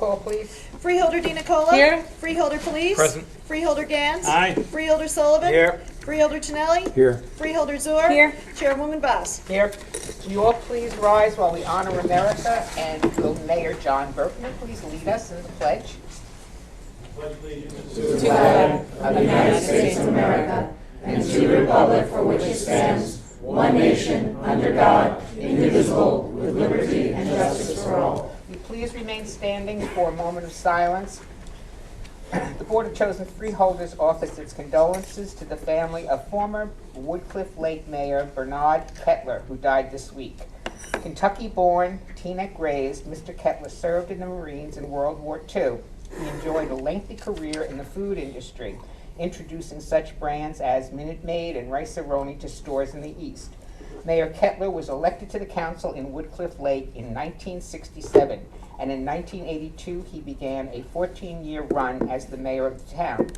call, please. Freeholder Di Nicola. Here. Freeholder Police. Present. Freeholder Gans. Aye. Freeholder Sullivan. Here. Freeholder Tonelli. Here. Freeholder Zor. Here. Chairwoman Boss. Here. Will you all please rise while we honor America, and will Mayor John Bergen please lead us in the pledge? To the flag of the United States of America and to the republic for which it stands, one nation, under God, indivisible, with liberty and justice for all. Will you please remain standing for a moment of silence? The Board of Chosen Freeholders offers its condolences to the family of former Woodcliff Lake Mayor Bernard Kettler, who died this week. Kentucky-born, Teaneck-raised, Mr. Kettler served in the Marines in World War II. He enjoyed a lengthy career in the food industry, introducing such brands as Minute Maid and Rice-A-Roni to stores in the East. Mayor Kettler was elected to the council in Woodcliff Lake in 1967, and in 1982 he began a 14-year run as the mayor of the town.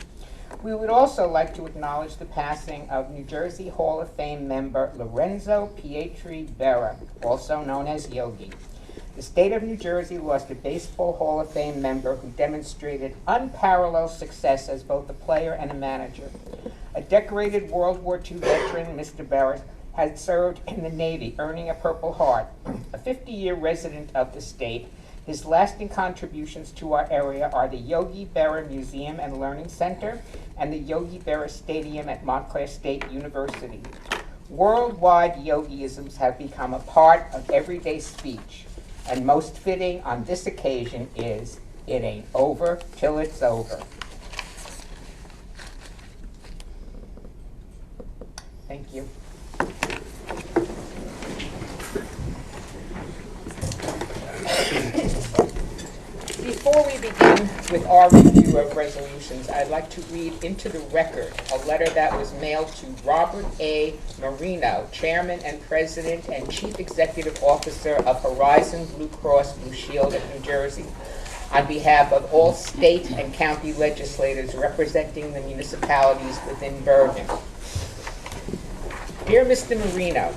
We would also like to acknowledge the passing of New Jersey Hall of Fame member Lorenzo Pietri Berra, also known as Yogi. The state of New Jersey lost a Baseball Hall of Fame member who demonstrated unparalleled success as both a player and a manager. A decorated World War II veteran, Mr. Berra had served in the Navy, earning a Purple Heart. A 50-year resident of the state, his lasting contributions to our area are the Yogi Berra Museum and Learning Center and the Yogi Berra Stadium at Montclair State University. Worldwide yogiisms have become a part of everyday speech, and most fitting on this occasion is, "It ain't over till it's over." Thank you. Before we begin with our review of resolutions, I'd like to read into the record a letter that was mailed to Robert A. Marino, Chairman and President and Chief Executive Officer of Horizon Blue Cross Blue Shield of New Jersey, on behalf of all state and county legislators representing the municipalities within Bergen. Dear Mr. Marino,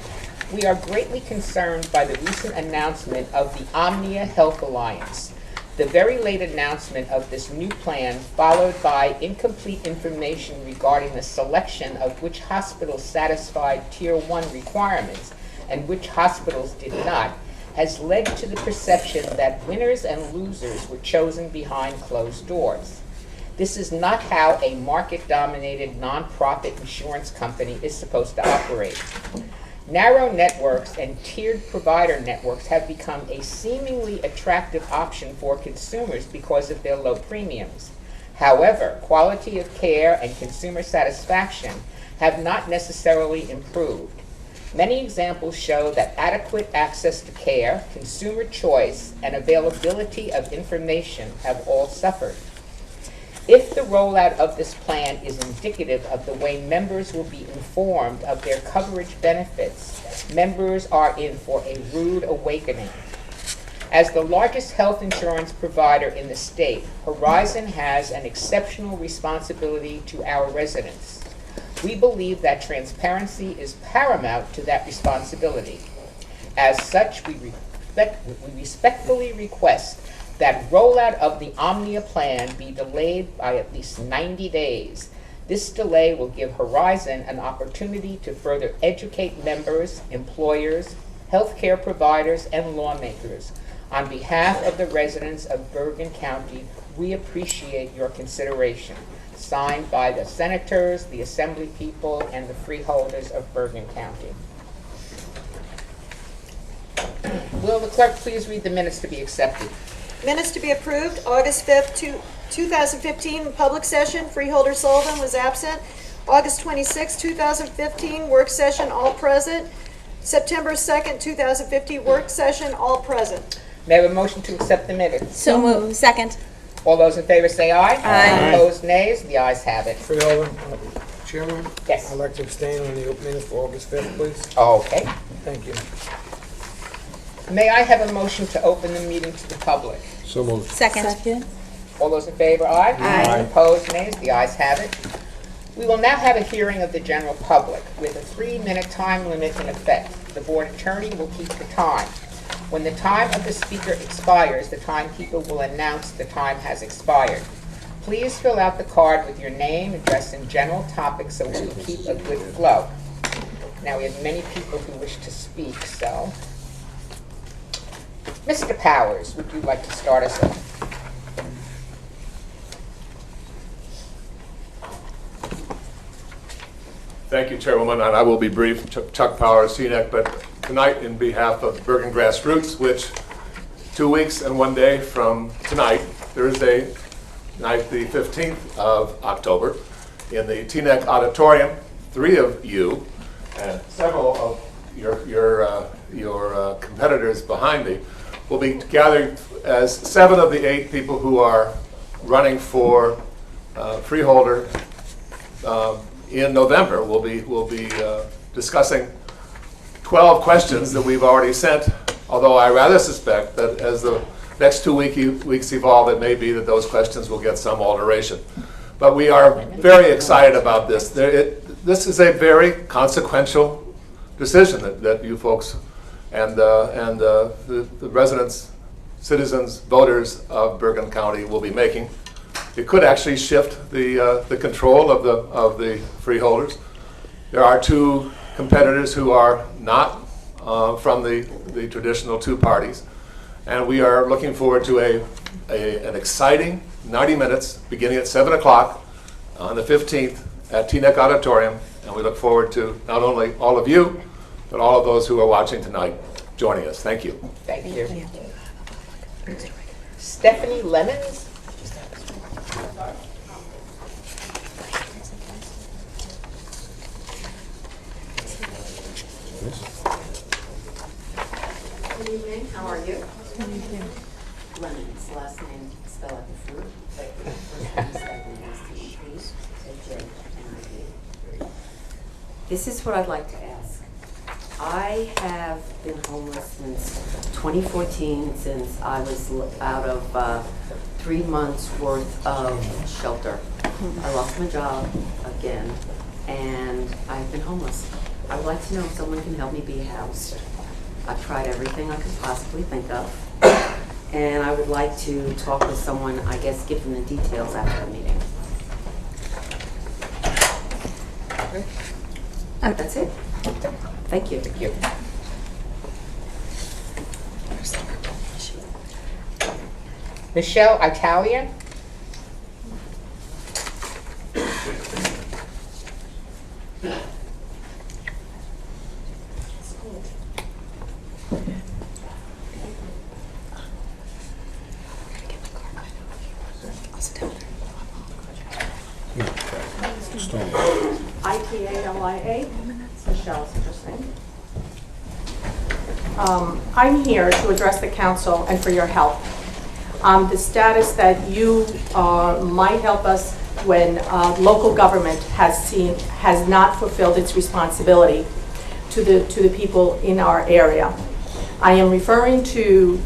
we are greatly concerned by the recent announcement of the Omnia Health Alliance. The very late announcement of this new plan, followed by incomplete information regarding the selection of which hospitals satisfied Tier 1 requirements and which hospitals did not, has led to the perception that winners and losers were chosen behind closed doors. This is not how a market-dominated nonprofit insurance company is supposed to operate. Narrow networks and tiered provider networks have become a seemingly attractive option for consumers because of their low premiums. However, quality of care and consumer satisfaction have not necessarily improved. Many examples show that adequate access to care, consumer choice, and availability of information have all suffered. If the rollout of this plan is indicative of the way members will be informed of their coverage benefits, members are in for a rude awakening. As the largest health insurance provider in the state, Horizon has an exceptional responsibility to our residents. We believe that transparency is paramount to that responsibility. As such, we respectfully request that rollout of the Omnia plan be delayed by at least 90 days. This delay will give Horizon an opportunity to further educate members, employers, healthcare providers, and lawmakers. On behalf of the residents of Bergen County, we appreciate your consideration. Signed by the senators, the assembly people, and the freeholders of Bergen County. Will the clerk please read the minutes to be accepted? Minutes to be approved, August 5th, 2015, public session, Freeholder Sullivan was absent. August 26th, 2015, work session, all present. September 2nd, 2015, work session, all present. May I have a motion to accept the minutes? So moved. Second. All those in favor say aye. Aye. Opposed, nays. The ayes have it. Freeholder, Chairman? Yes. I'd like to abstain on the opening for August 5th, please. Okay. Thank you. May I have a motion to open the meeting to the public? So moved. Second. All those in favor, aye. Aye. Opposed, nays. The ayes have it. We will now have a hearing of the general public with a 3-minute time limit in effect. The board attorney will keep the time. When the time of the speaker expires, the timekeeper will announce the time has expired. Please fill out the card with your name, address, and general topics so we can keep a good flow. Now, we have many people who wish to speak, so. Mr. Powers, would you like to start us off? Thank you, Chairwoman, and I will be brief. Chuck Powers, CNEC, but tonight, in behalf of Bergen Grassroots, which 2 weeks and 1 day from tonight, Thursday night, the 15th of October, in the TNEC auditorium, 3 of you and several of your competitors behind me will be gathered as 7 of the 8 people who are running for freeholder in November. We'll be discussing 12 questions that we've already sent, although I rather suspect that as the next 2 weeks evolve, it may be that those questions will get some alteration. But we are very excited about this. This is a very consequential decision that you folks and the residents, citizens, voters of Bergen County will be making. It could actually shift the control of the freeholders. There are 2 competitors who are not from the traditional 2 parties, and we are looking forward to an exciting 90 minutes beginning at 7 o'clock on the 15th at TNEC Auditorium, and we look forward to not only all of you, but all of those who are watching tonight joining us. Thank you. Thank you. Stephanie Lemons? Good evening, how are you? Lemons, last name spelled like the fruit. First name Stephanie, S-T-E-P-H-A-N-I-E. This is what I'd like to ask. I have been homeless since 2014, since I was out of 3 months worth of shelter. I lost my job again, and I've been homeless. I would like to know if someone can help me be housed. I've tried everything I could possibly think of, and I would like to talk with someone, I guess, give them the details after the meeting. That's it. Thank you. Thank you. Michelle Italian? I-T-A-L-I-A, Michelle's first name. I'm here to address the council and for your help. The status that you might help us when local government has not fulfilled its responsibility to the people in our area. I am referring to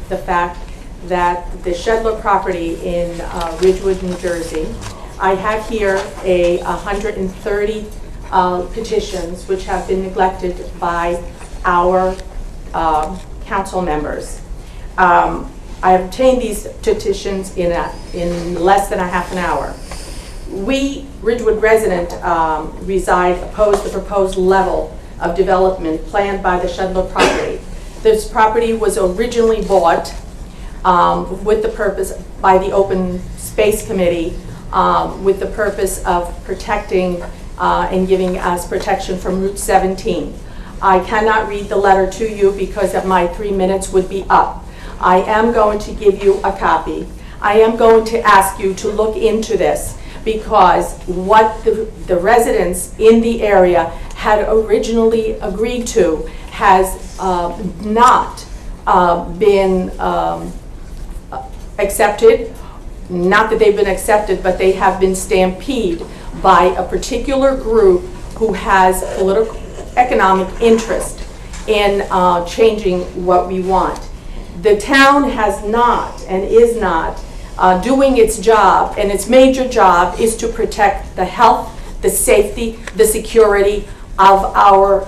the fact that the Shedler property in Ridgewood, New Jersey, I have here 130 petitions which have been neglected by our council members. I obtained these petitions in less than a half an hour. We, Ridgewood resident, oppose the proposed level of development planned by the Shedler property. This property was originally bought with the purpose by the Open Space Committee with the purpose of protecting and giving us protection from Route 17. I cannot read the letter to you because my 3 minutes would be up. I am going to give you a copy. I am going to ask you to look into this because what the residents in the area had originally agreed to has not been accepted. Not that they've been accepted, but they have been stampeded by a particular group who has political, economic interest in changing what we want. The town has not and is not doing its job, and its major job is to protect the health, the safety, the security of our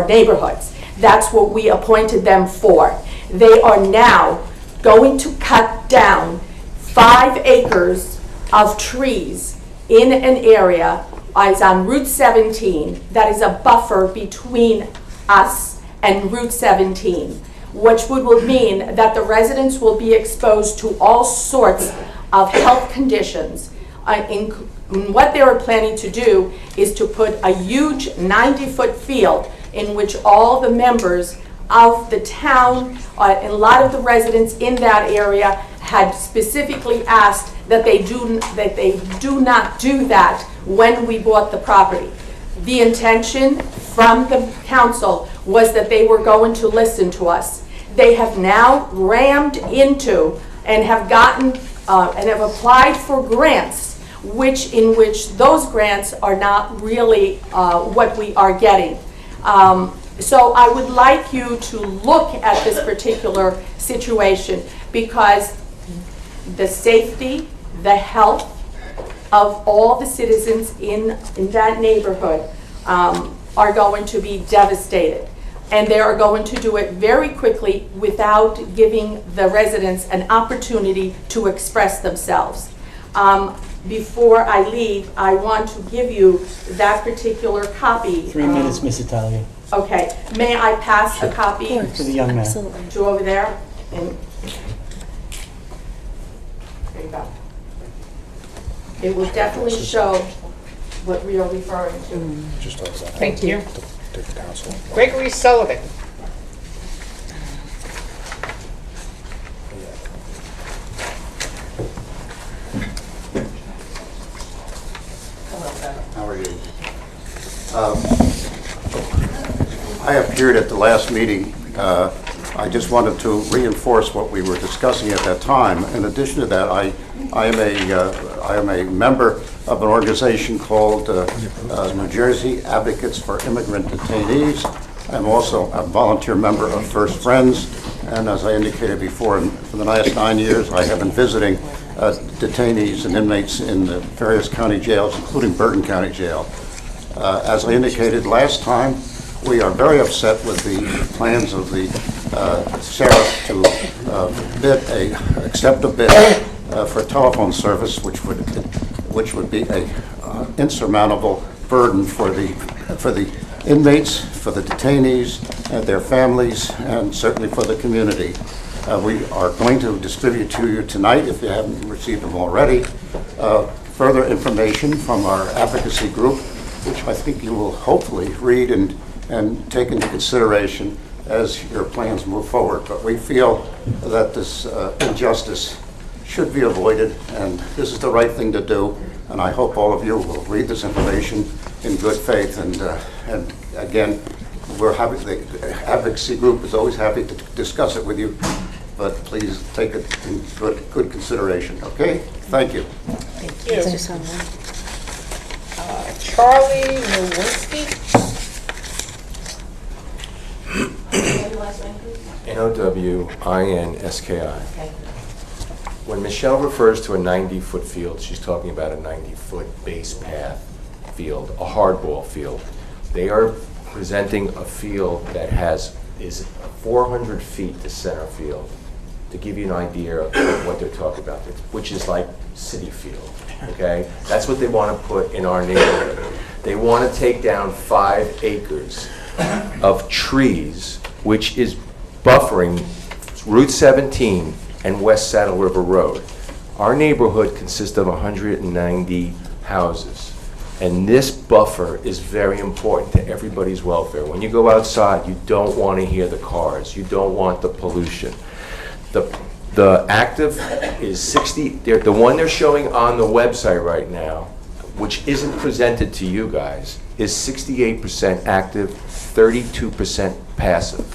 neighborhoods. That's what we appointed them for. They are now going to cut down 5 acres of trees in an area is on Route 17 that is a buffer between us and Route 17, which would mean that the residents will be exposed to all sorts of health conditions. What they are planning to do is to put a huge 90-foot field in which all the members of the town and a lot of the residents in that area had specifically asked that they do not do that when we bought the property. The intention from the council was that they were going to listen to us. They have now rammed into and have gotten and have applied for grants, in which those grants are not really what we are getting. So I would like you to look at this particular situation, because the safety, the health of all the citizens in that neighborhood are going to be devastated. And they are going to do it very quickly without giving the residents an opportunity to express themselves. Before I leave, I want to give you that particular copy. 3 minutes, Miss Italia. Okay, may I pass a copy To the young man. to over there? And there you go. It will definitely show what we are referring to. Thank you. Gregory Sullivan. How are you? I appeared at the last meeting. I just wanted to reinforce what we were discussing at that time. In addition to that, I am a member of an organization called New Jersey Advocates for Immigrant Detainees. I'm also a volunteer member of First Friends, and as I indicated before, for the last 9 years, I have been visiting detainees and inmates in the various county jails, including Bergen County Jail. As I indicated last time, we are very upset with the plans of the sheriff to accept a bid for telephone service, which would be a insurmountable burden for the inmates, for the detainees, and their families, and certainly for the community. We are going to distribute to you tonight, if you haven't received them already, further information from our advocacy group, which I think you will hopefully read and take into consideration as your plans move forward. But we feel that this injustice should be avoided, and this is the right thing to do. And I hope all of you will read this information in good faith. And again, we're happy. The advocacy group is always happy to discuss it with you. But please take it in good consideration. Okay? Thank you. Thank you. Charlie Nowinski. Nowinski. When Michelle refers to a 90-foot field, she's talking about a 90-foot base path field, a hardball field. They are presenting a field that is 400 feet to center field, to give you an idea of what they're talking about, which is like City Field, okay? That's what they want to put in our neighborhood. They want to take down 5 acres of trees, which is buffering Route 17 and West Saddle River Road. Our neighborhood consists of 190 houses, and this buffer is very important to everybody's welfare. When you go outside, you don't want to hear the cars. You don't want the pollution. The active is 60, the one they're showing on the website right now, which isn't presented to you guys, is 68% active, 32% passive.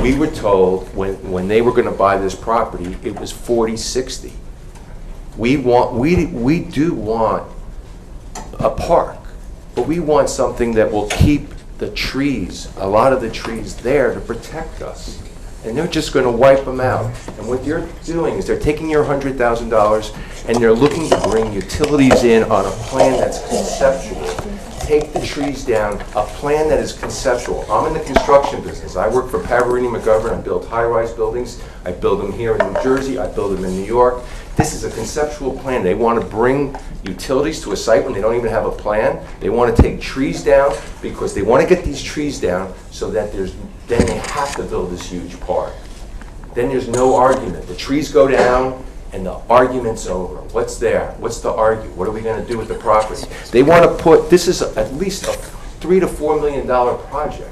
We were told when they were going to buy this property, it was 40-60. We do want a park, but we want something that will keep the trees, a lot of the trees there, to protect us. And they're just going to wipe them out. And what they're doing is they're taking your $100,000 and they're looking to bring utilities in on a plan that's conceptual. take the trees down, a plan that is conceptual. I'm in the construction business. I work for Pavarini McGovern. I build high-rise buildings. I build them here in New Jersey. I build them in New York. This is a conceptual plan. They want to bring utilities to a site when they don't even have a plan. They want to take trees down because they want to get these trees down so that then they have to build this huge park. Then there's no argument. The trees go down and the argument's over. What's there? What's to argue? What are we going to do with the property? They want to put, this is at least a $3 to $4 million project.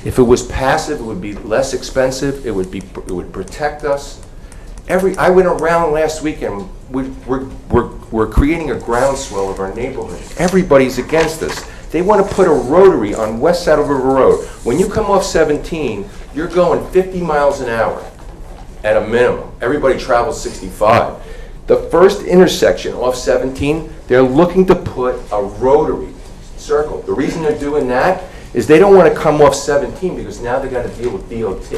If it was passive, it would be less expensive. It would protect us. I went around last weekend. We're creating a groundswell of our neighborhood. Everybody's against us. They want to put a rotary on West Saddle River Road. When you come off 17, you're going 50 miles an hour at a minimum. Everybody travels 65. The first intersection off 17, they're looking to put a rotary circle. The reason they're doing that is they don't want to come off 17 because now they got to deal with DOT.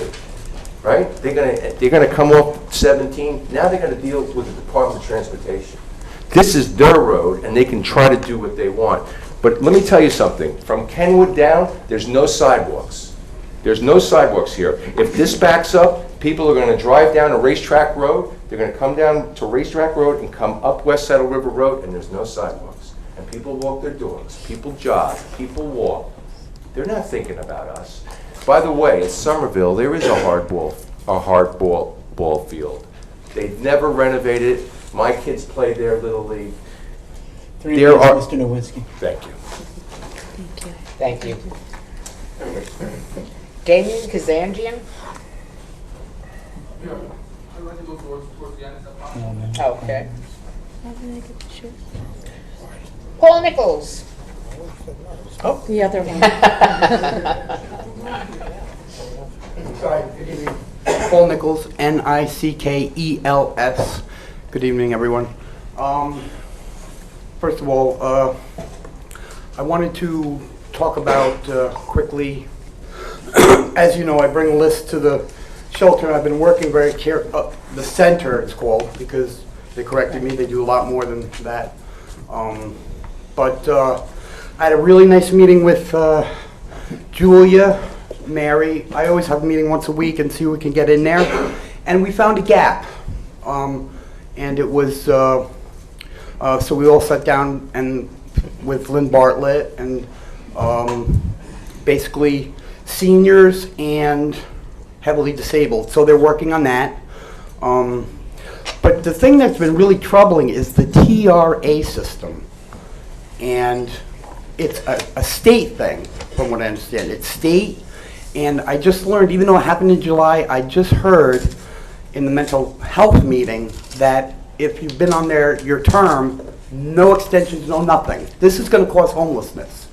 Right? They're gonna come off 17. Now they're gonna deal with the Department of Transportation. This is their road, and they can try to do what they want. But let me tell you something. From Kenwood down, there's no sidewalks. There's no sidewalks here. If this backs up, people are gonna drive down a racetrack road. They're gonna come down to Racetrack Road and come up West Saddle River Road, and there's no sidewalks. And people walk their dogs. People jog. People walk. They're not thinking about us. By the way, at Somerville, there is a hardball field. They've never renovated it. My kids play there, Little League. There are, Mr. Nowinski. Thank you. Thank you. Damien Kazanjian? No, man. Okay. Paul Nichols? Oh, the other one. Sorry, good evening. Paul Nichols, Nickels. Good evening, everyone. First of all, I wanted to talk about quickly, as you know, I bring a list to the shelter. I've been working very the center it's called, because they corrected me, they do a lot more than that. But I had a really nice meeting with Julia, Mary. I always have a meeting once a week and see what we can get in there. And we found a gap. And it was, so we all sat down and with Lynn Bartlett and basically seniors and heavily disabled. So they're working on that. But the thing that's been really troubling is the TRA system. And it's a state thing, from what I understand. It's state, and I just learned, even though it happened in July, I just heard in the mental health meeting that if you've been on there your term, no extensions, no nothing. This is going to cause homelessness.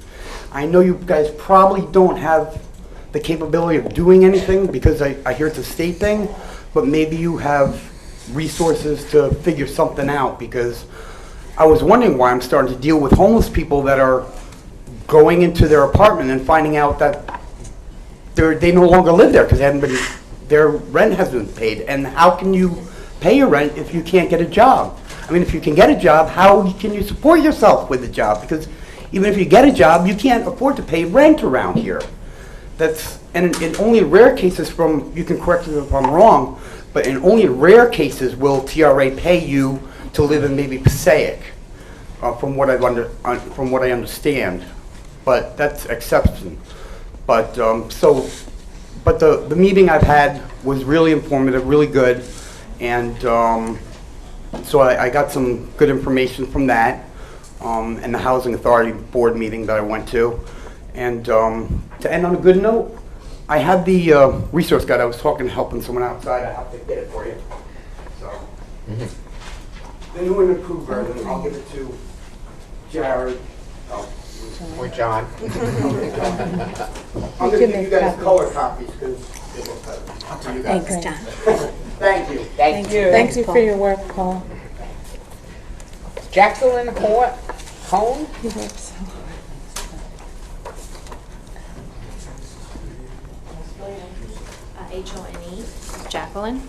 I know you guys probably don't have the capability of doing anything because I hear it's a state thing, but maybe you have resources to figure something out, because I was wondering why I'm starting to deal with homeless people that are going into their apartment and finding out that they no longer live there because their rent hasn't been paid. And how can you pay your rent if you can't get a job? I mean, if you can get a job, how can you support yourself with a job? Because even if you get a job, you can't afford to pay rent around here. And in only rare cases you can correct me if I'm wrong, but in only rare cases will TRA pay you to live in maybe Passaic, from what I understand. But that's exception. But the meeting I've had was really informative, really good, and so I got some good information from that, and the Housing Authority Board meeting that I went to. And to end on a good note, I had the resource guide. I was helping someone outside. I have to get it for you. So the new and improved version, I'll give it to Jared. Or John. I'm going to give you guys color copies because they look better. To you guys. Thanks, John. Thank you. Thank you. Thank you for your work, Paul. Jacqueline Hone? You work so hard. H-O-N-E, Jacqueline.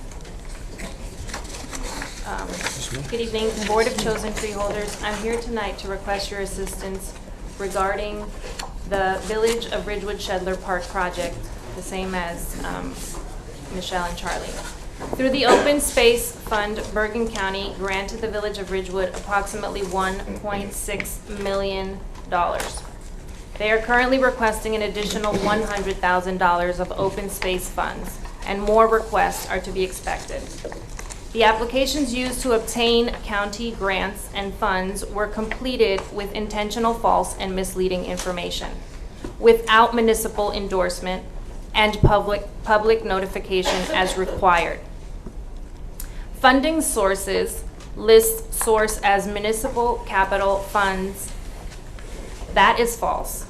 Good evening, Board of Chosen Freeholders. I'm here tonight to request your assistance regarding the Village of Ridgewood Shedler Park project, the same as Michelle and Charlie. Through the Open Space Fund, Bergen County granted the Village of Ridgewood approximately $1.6 million. They are currently requesting an additional $100,000 of open space funds, and more requests are to be expected. The applications used to obtain county grants and funds were completed with intentional false and misleading information, without municipal endorsement and public notification as required. Funding sources list source as municipal capital funds. That is false.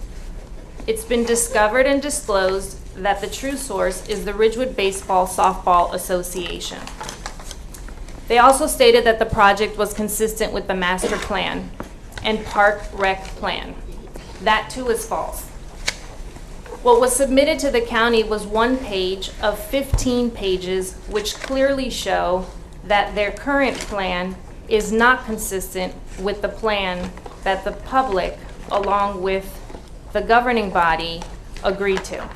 It's been discovered and disclosed that the true source is the Ridgewood Baseball Softball Association. They also stated that the project was consistent with the master plan and park rec plan. That too is false. What was submitted to the county was one page of 15 pages, which clearly show that their current plan is not consistent with the plan that the public, along with the governing body, agreed to.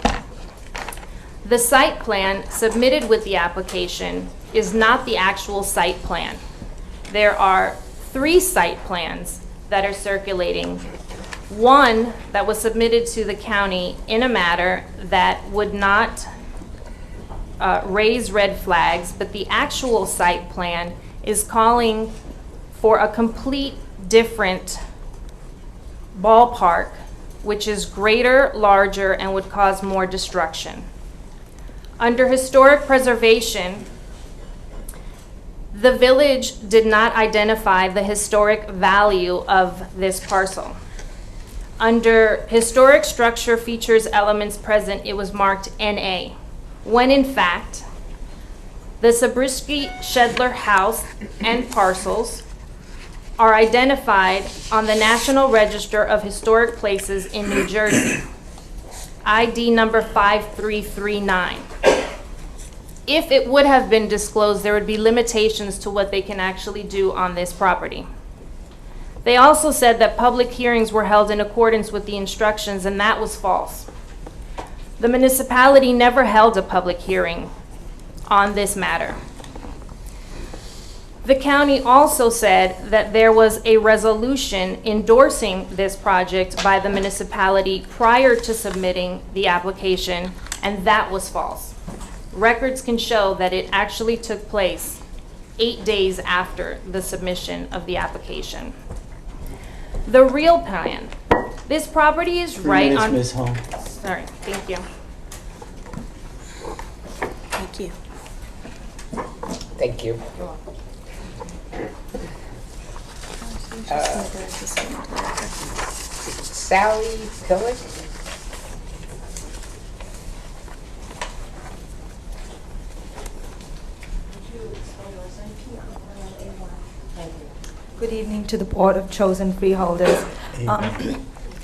The site plan submitted with the application is not the actual site plan. There are 3 site plans that are circulating. One that was submitted to the county in a matter that would not raise red flags, but the actual site plan is calling for a complete different ballpark, which is greater, larger, and would cause more destruction. Under historic preservation, the village did not identify the historic value of this parcel. Under historic structure features elements present, it was marked NA, when in fact, the Zabriskie Shedler house and parcels are identified on the National Register of Historic Places in New Jersey, ID number 5339. If it would have been disclosed, there would be limitations to what they can actually do on this property. They also said that public hearings were held in accordance with the instructions, and that was false. The municipality never held a public hearing on this matter. The county also said that there was a resolution endorsing this project by the municipality prior to submitting the application, and that was false. Records can show that it actually took place 8 days after the submission of the application. The real plan. This property is right on... 3 minutes, Ms. Hall. Sorry, thank you. Thank you. Thank you. Sally Pillick? Good evening to the Board of Chosen Freeholders.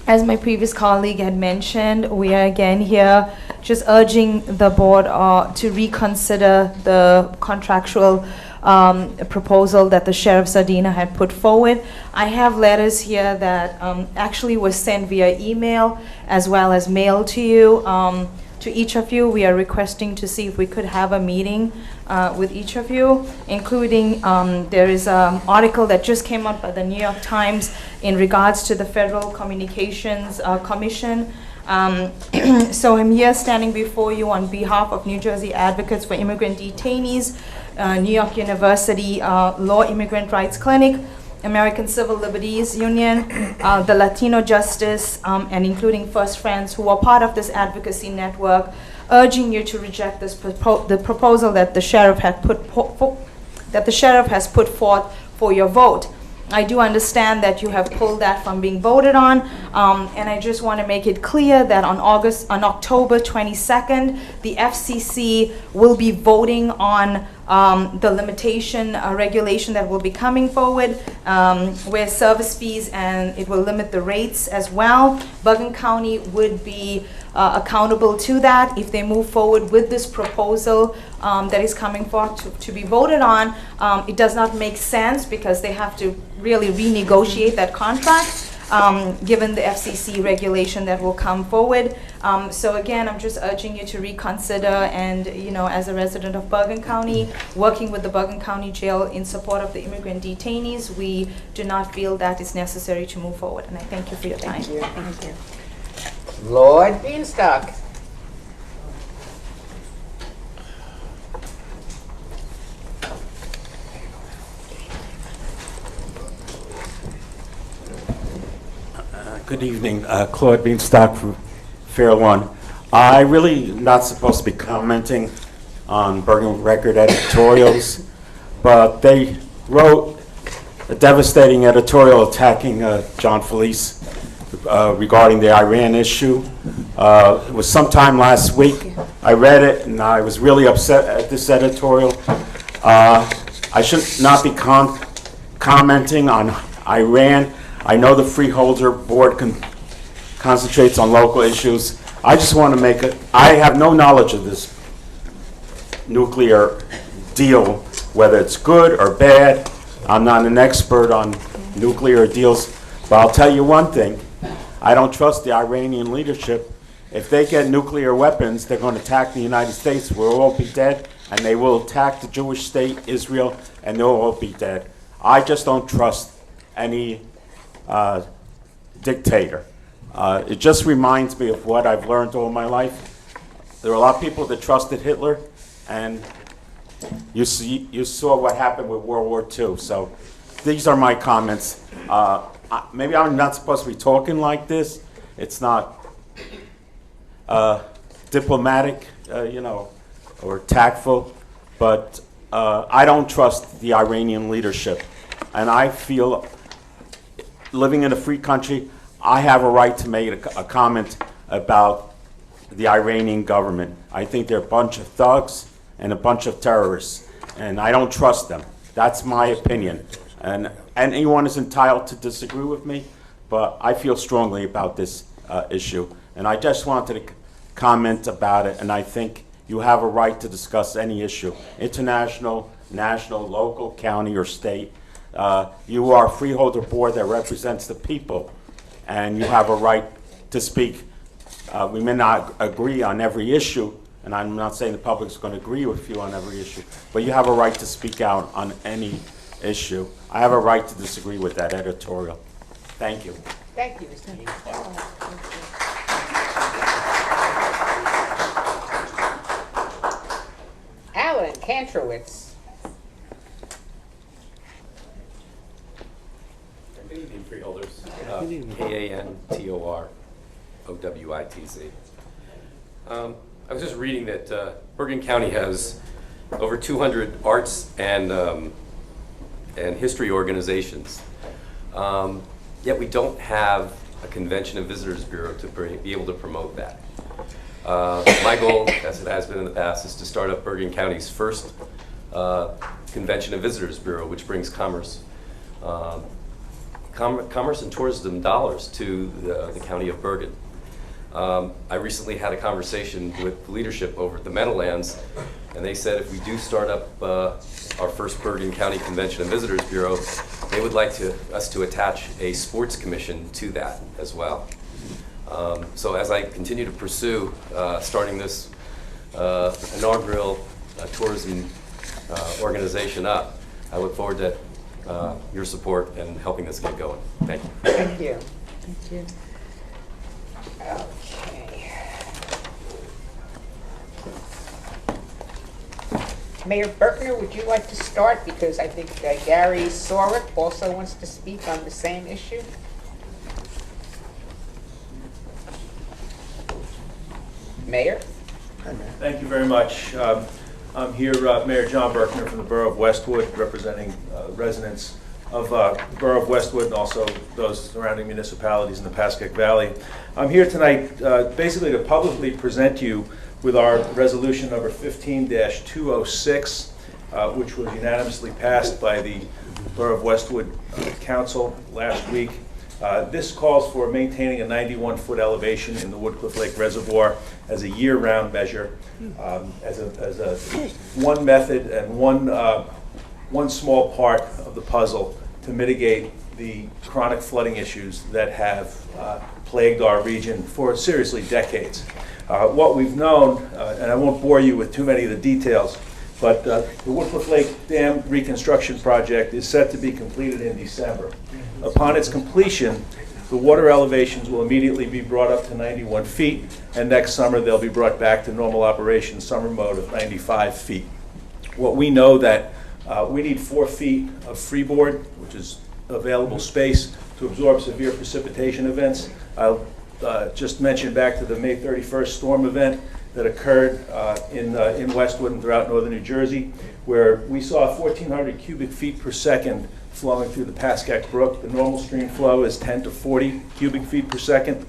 As my previous colleague had mentioned, we are again here just urging the board to reconsider the contractual proposal that the Sheriff Sardina had put forward. I have letters here that actually were sent via email as well as mail to you. To each of you, we are requesting to see if we could have a meeting with each of you, including there is an article that just came out by the New York Times in regards to the Federal Communications Commission. So I'm here standing before you on behalf of New Jersey Advocates for Immigrant Detainees, New York University Law Immigrant Rights Clinic, American Civil Liberties Union, the Latino Justice, and including First Friends, who are part of this advocacy network, urging you to reject this the proposal that the sheriff had has put forth for your vote. I do understand that you have pulled that from being voted on, and I just want to make it clear that on October 22nd, the FCC will be voting on the limitation regulation that will be coming forward, where service fees, and it will limit the rates as well. Bergen County would be accountable to that if they move forward with this proposal that is coming forth to be voted on. It does not make sense because they have to really renegotiate that contract. given the FCC regulation that will come forward. So again, I'm just urging you to reconsider, and as a resident of Bergen County, working with the Bergen County Jail in support of the immigrant detainees, we do not feel that it's necessary to move forward. And I thank you for your time. Thank you. Lord Beanstalk. Good evening, Claude Beanstalk from Fair One. I really not supposed to be commenting on Bergen Record editorials, but they wrote a devastating editorial attacking John Felice regarding the Iran issue. It was sometime last week. I read it and I was really upset at this editorial. I should not be commenting on Iran. I know the Freeholder Board concentrates on local issues. I just want to make it, I have no knowledge of this nuclear deal, whether it's good or bad. I'm not an expert on nuclear deals, but I'll tell you one thing. I don't trust the Iranian leadership. If they get nuclear weapons, they're going to attack the United States. We'll all be dead, and they will attack the Jewish state, Israel, and they'll all be dead. I just don't trust any dictator. It just reminds me of what I've learned all my life. There are a lot of people that trusted Hitler, and you saw what happened with World War II. So these are my comments. Maybe I'm not supposed to be talking like this. It's not diplomatic, or tactful, but I don't trust the Iranian leadership. And I feel, living in a free country, I have a right to make a comment about the Iranian government. I think they're a bunch of thugs and a bunch of terrorists, and I don't trust them. That's my opinion. And anyone is entitled to disagree with me, but I feel strongly about this issue. And I just wanted to comment about it, and I think you have a right to discuss any issue, international, national, local, county, or state. You are a freeholder board that represents the people, and you have a right to speak. We may not agree on every issue, and I'm not saying the public is going to agree with you on every issue, but you have a right to speak out on any issue. I have a right to disagree with that editorial. Thank you. Thank you, Mr. Beanstalk. Alan Kantrowitz. Good evening, Freeholders. Kantorwitz. I was just reading that Bergen County has over 200 arts and history organizations. Yet we don't have a Convention and Visitors Bureau to be able to promote that. My goal, as it has been in the past, is to start up Bergen County's first Convention and Visitors Bureau, which brings commerce and tourism dollars to the county of Bergen. I recently had a conversation with the leadership over at the Meadowlands, and they said if we do start up our first Bergen County Convention and Visitors Bureau, they would like us to attach a sports commission to that as well. So as I continue to pursue starting this inaugural tourism organization up, I look forward to your support and helping this get going. Thank you. Thank you. Thank you. Okay. Mayor Berkner, would you like to start? Because I think Gary Sorick also wants to speak on the same issue. Mayor? Thank you very much. I'm here, Mayor John Berkner from the Borough of Westwood, representing residents of the Borough of Westwood and also those surrounding municipalities in the Pascack Valley. I'm here tonight basically to publicly present you with our resolution number 15-206, which was unanimously passed by the Borough of Westwood Council last week. This calls for maintaining a 91-foot elevation in the Woodcliff Lake Reservoir as a year-round measure, as a one method and one small part of the puzzle to mitigate the chronic flooding issues that have plagued our region for seriously decades. What we've known, and I won't bore you with too many of the details, but the Woodcliff Lake Dam reconstruction project is set to be completed in December. Upon its completion, the water elevations will immediately be brought up to 91 feet, and next summer they'll be brought back to normal operation summer mode of 95 feet. What we know that we need 4 feet of freeboard, which is available space to absorb severe precipitation events. I'll just mention back to the May 31st storm event that occurred in Westwood and throughout northern New Jersey, where we saw 1,400 cubic feet per second flowing through the Pascack Brook. The normal stream flow is 10 to 40 cubic feet per second.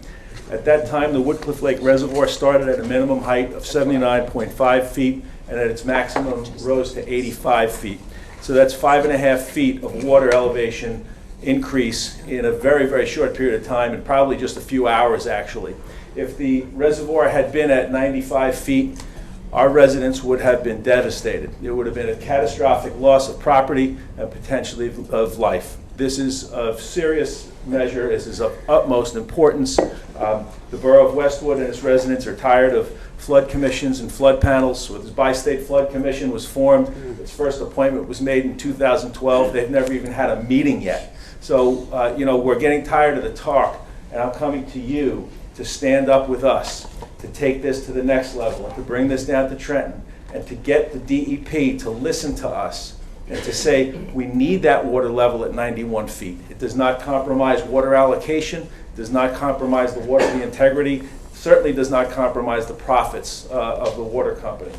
At that time, the Woodcliff Lake Reservoir started at a minimum height of 79.5 feet, and at its maximum rose to 85 feet. So that's 5.5 feet of water elevation increase in a very, very short period of time, and probably just a few hours actually. If the reservoir had been at 95 feet, our residents would have been devastated. There would have been a catastrophic loss of property and potentially of life. This is of serious measure. This is of utmost importance. The Borough of Westwood and its residents are tired of flood commissions and flood panels. So this Bi-State Flood Commission was formed. Its first appointment was made in 2012. They've never even had a meeting yet. So, you know, we're getting tired of the talk, and I'm coming to you to stand up with us, to take this to the next level, and to bring this down to Trenton, and to get the DEP to listen to us, and to say we need that water level at 91 feet. It does not compromise water allocation, does not compromise the water integrity, certainly does not compromise the profits of the water company.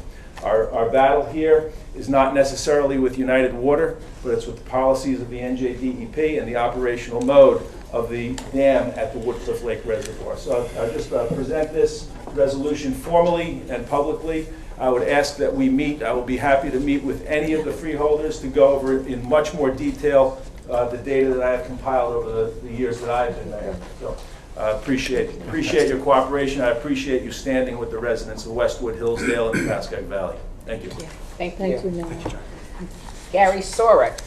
Our battle here is not necessarily with United Water, but it's with the policies of the NJDEP and the operational mode of the dam at the Woodcliff Lake Reservoir. So I'll just present this resolution formally and publicly. I would ask that we meet. I will be happy to meet with any of the freeholders to go over in much more detail the data that I have compiled over the years that I've been there. So I appreciate your cooperation. I appreciate you standing with the residents of Westwood, Hillsdale, and the Pascack Valley. Thank you. Thank you. Gary Sorek.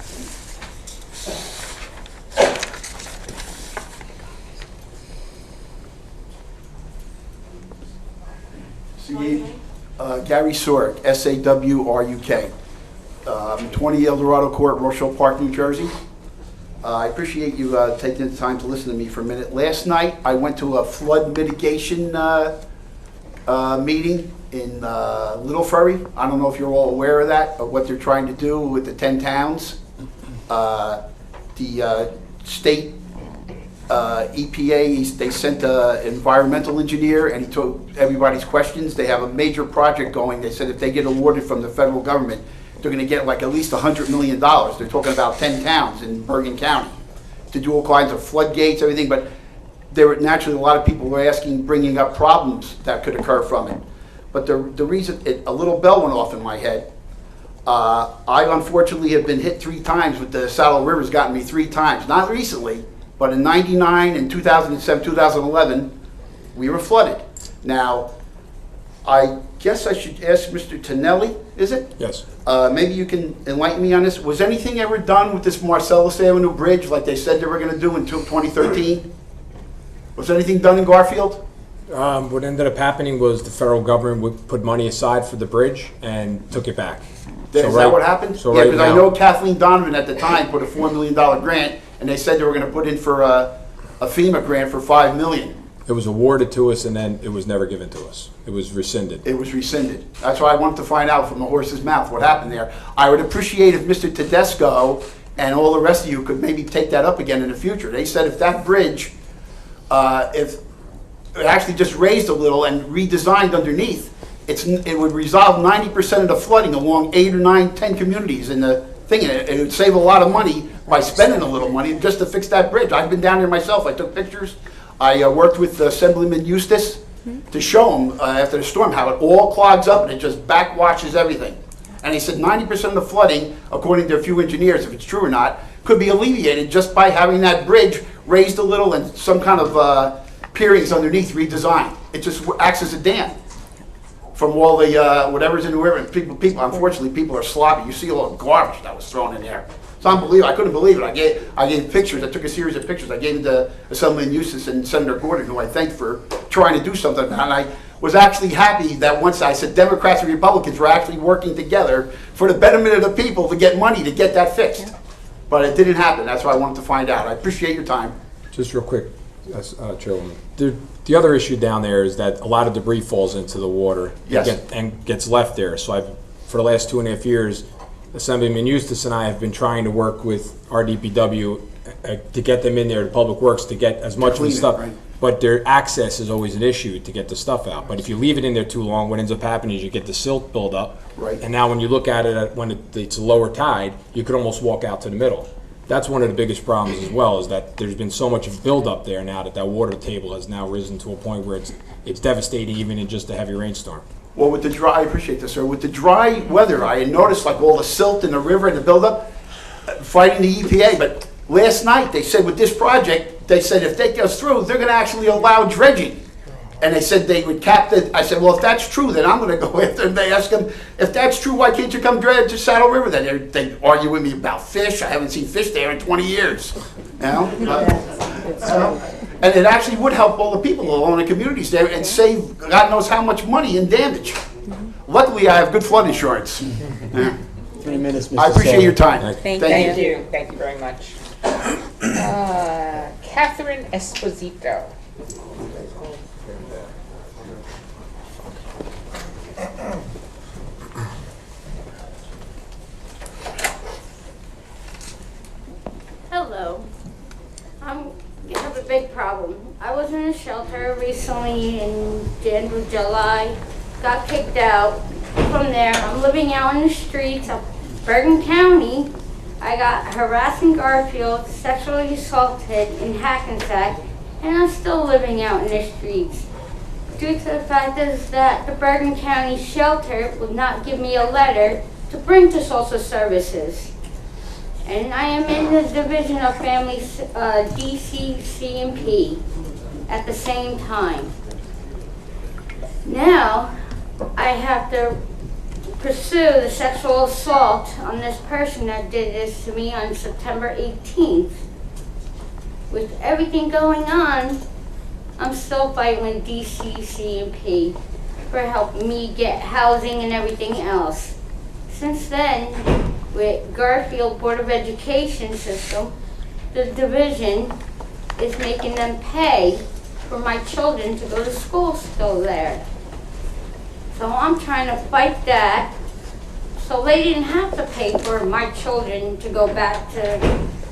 Gary Sorek, S-A-W-R-U-K. 20 Eldorado Court, Rochelle Park, New Jersey. I appreciate you taking the time to listen to me for a minute. Last night, I went to a flood mitigation meeting in Little Ferry. I don't know if you're all aware of that, of what they're trying to do with the 10 towns. The state EPA, they sent an environmental engineer, and he took everybody's questions. They have a major project going. They said if they get awarded from the federal government, they're going to get like at least $100 million. They're talking about 10 towns in Bergen County to do all kinds of floodgates, everything. But there were naturally a lot of people were bringing up problems that could occur from it. But the reason, a little bell went off in my head. I unfortunately have been hit 3 times with the Saddle River's gotten me 3 times. Not recently, but in '99 and 2007, 2011, we were flooded. Now, I guess I should ask Mr. Tonelli, is it? Yes. Maybe you can enlighten me on this. Was anything ever done with this Marcellus Avenue Bridge like they said they were going to do until 2013? Was anything done in Garfield? What ended up happening was the federal government would put money aside for the bridge and took it back. Is that what happened? So yeah, right because now, I know Kathleen Donovan at the time put a $4 million grant, and they said they were going to put in for a FEMA grant for $5 million. it was awarded to us and then it was never given to us. It was rescinded. It was rescinded. That's why I wanted to find out from the horse's mouth what happened there. I would appreciate if Mr. Tedesco and all the rest of you could maybe take that up again in the future. They said if that bridge, if it actually just raised a little and redesigned underneath, it would resolve 90% of the flooding along 8 or 9, 10 communities in the thing. And it would save a lot of money by spending a little money just to fix that bridge. I've been down there myself. I took pictures. I worked with Assemblyman Eustace to show him after the storm how it all clogs up and it just backwashes everything. And he said 90% of the flooding, according to a few engineers, if it's true or not, could be alleviated just by having that bridge raised a little and some kind of pierings underneath redesigned. It just acts as a dam from all the whatever's in the river. People, unfortunately, people are sloppy. You see all the garbage that was thrown in there. It's unbelievable. I couldn't believe it. I gave pictures. I took a series of pictures. I gave them to Assemblyman Eustace and Senator Gordon, who I thanked for trying to do something. And I was actually happy that once I said Democrats and Republicans were actually working together for the betterment of the people to get money to get that fixed. But it didn't happen. That's what I wanted to find out. I appreciate your time. Just real quick, Chairwoman. The other issue down there is that a lot of debris falls into the water and gets left there. So for the last 2.5 years, Assemblyman Eustace and I have been trying to work with RDPW to get them in there to Public Works to get as much of the stuff. Right. But their access is always an issue to get the stuff out. But if you leave it in there too long, what ends up happening is you get the silt build up. Right. And now when you look at it when it's a lower tide, you could almost walk out to the middle. That's one of the biggest problems as well, is that there's been so much build up there now that water table has now risen to a point where it's devastating even in just a heavy rainstorm. Well, with the dry, I appreciate this, sir. With the dry weather, I had noticed like all the silt in the river and the buildup, fighting the EPA. But last night they said with this project, they said if that goes through, they're going to actually allow dredging. And they said they would cap the. I said, well, if that's true, then I'm going to go after them. They asked them, if that's true, why can't you come dredge to Saddle River? Then they argue with me about fish. I haven't seen fish there in 20 years. You know? And it actually would help all the people along the communities there and save God knows how much money in damage. Luckily, I have good flood insurance. Yeah. 3 minutes, Mr. I appreciate your time. Thank you. Thank you very much. Catherine Esposito. Hello. I have a big problem. I was in a shelter recently in the end of July, got kicked out. From there, I'm living out in the streets of Bergen County. I got harassed in Garfield, sexually assaulted in Hackensack, and I'm still living out in the streets. Due to the fact is that the Bergen County shelter would not give me a letter to bring to social services. And I am in the Division of Family DCCMP at the same time. Now, I have to pursue the sexual assault on this person that did this to me on September 18th. With everything going on, I'm still fighting with DCCMP for helping me get housing and everything else. Since then, with Garfield Board of Education system, the division is making them pay for my children to go to school still there. So I'm trying to fight that so they didn't have to pay for my children to go back to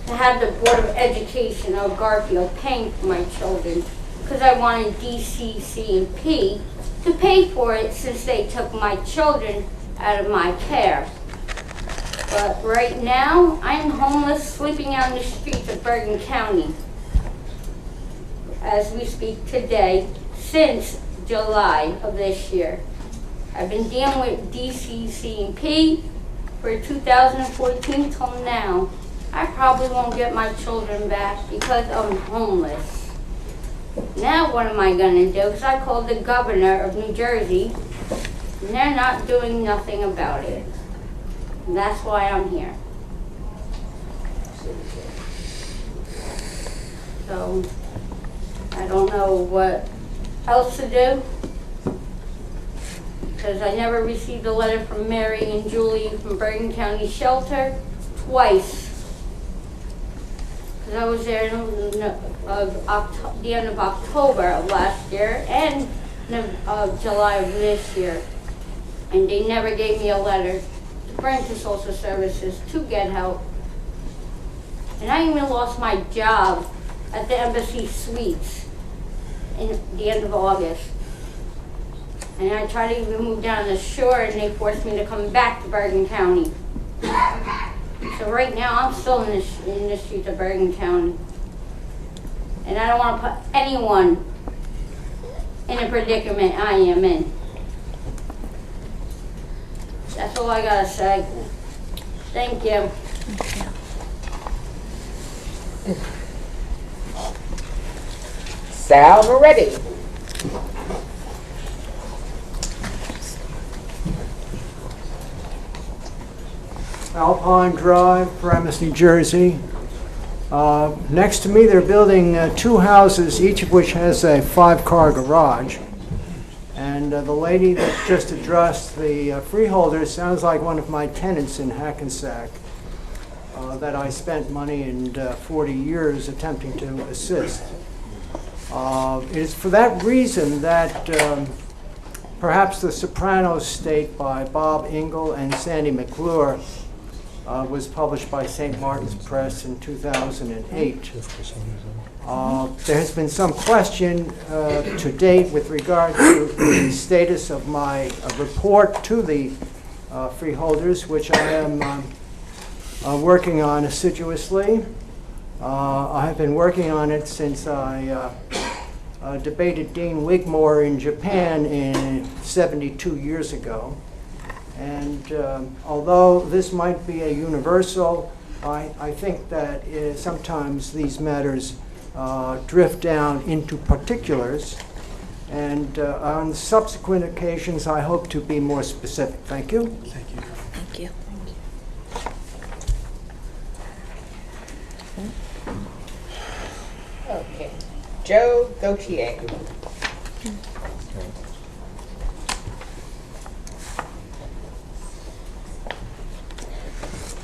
have the Board of Education of Garfield paying for my children, because I wanted DCCMP to pay for it since they took my children out of my care. But right now, I'm homeless, sleeping out in the streets of Bergen County as we speak today, since July of this year. I've been dealing with DCCMP for 2014 till now. I probably won't get my children back because I'm homeless. Now what am I going to do? Because I called the governor of New Jersey, and they're not doing nothing about it. And that's why I'm here. So, I don't know what else to do, because I never received a letter from Mary and Julie from Bergen County Shelter twice. Because I was there in the end of October of last year and July of this year. And they never gave me a letter to bring to social services to get help. And I even lost my job at the Embassy Suites in the end of August. And I tried to even move down the shore, and they forced me to come back to Bergen County. So right now, I'm still in the streets of Bergen County. And I don't want to put anyone in a predicament I am in. That's all I gotta say. Thank you. Sal Moretti. Alpine Drive, Paramus, New Jersey. Next to me, they're building 2 houses, each of which has a 5-car garage. And the lady that just addressed the freeholders sounds like one of my tenants in Hackensack that I spent money and 40 years attempting to assist. It is for that reason that perhaps The Sopranos State by Bob Ingle and Sandy McClure was published by St. Martin's Press in 2008. There has been some question to date with regard to the status of my report to the freeholders, which I am working on assiduously. I have been working on it since I debated Dean Wigmore in Japan 72 years ago. And although this might be a universal, I think that sometimes these matters drift down into particulars. And on subsequent occasions, I hope to be more specific. Thank you. Thank you. Thank you. Okay. Joe Gautier.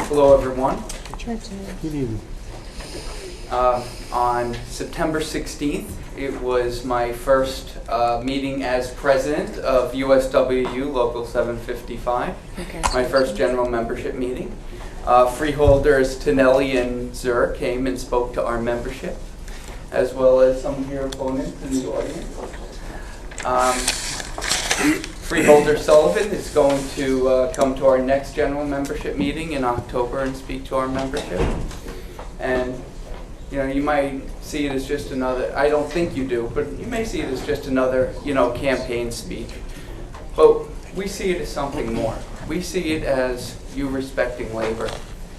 Hello, everyone. Good evening. On September 16th, it was my first meeting as president of USWU Local 755, my first general membership meeting. Freeholders Tonelli and Zur came and spoke to our membership, as well as some of your opponents in the audience. Freeholder Sullivan is going to come to our next general membership meeting in October and speak to our membership. And you might see it as just another, I don't think you do, but you may see it as just another, campaign speech. But we see it as something more. We see it as you respecting labor,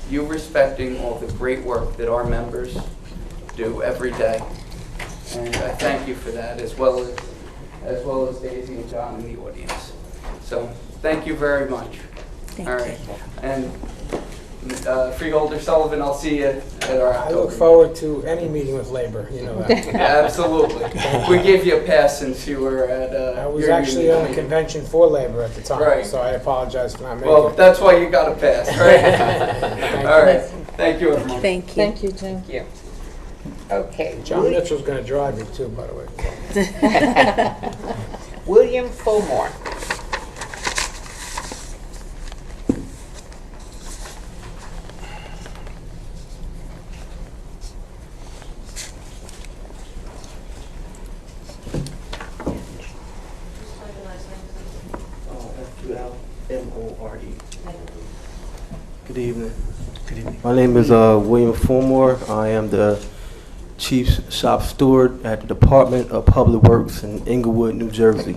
you respecting all the great work that our members do every day. And I thank you for that, as well as Daisy and John in the audience. So thank you very much. All right. And Freeholder Sullivan, I'll see you at our October. I look forward to any meeting with labor, you know that. Yeah, absolutely. We gave you a pass since you were at I was actually on a convention for labor at the time, right. So I apologize for not making Well, it. that's why you got a pass, right? All right. Thank you, everyone. Thank you. Thank you, Jim. Thank you. Okay. John Mitchell's going to drive you too, by the way. William Fulmore. F-U-L-M-O-R-E. Good evening. Good evening. My name is William Fulmore. I am the Chief Shop Steward at the Department of Public Works in Englewood, New Jersey.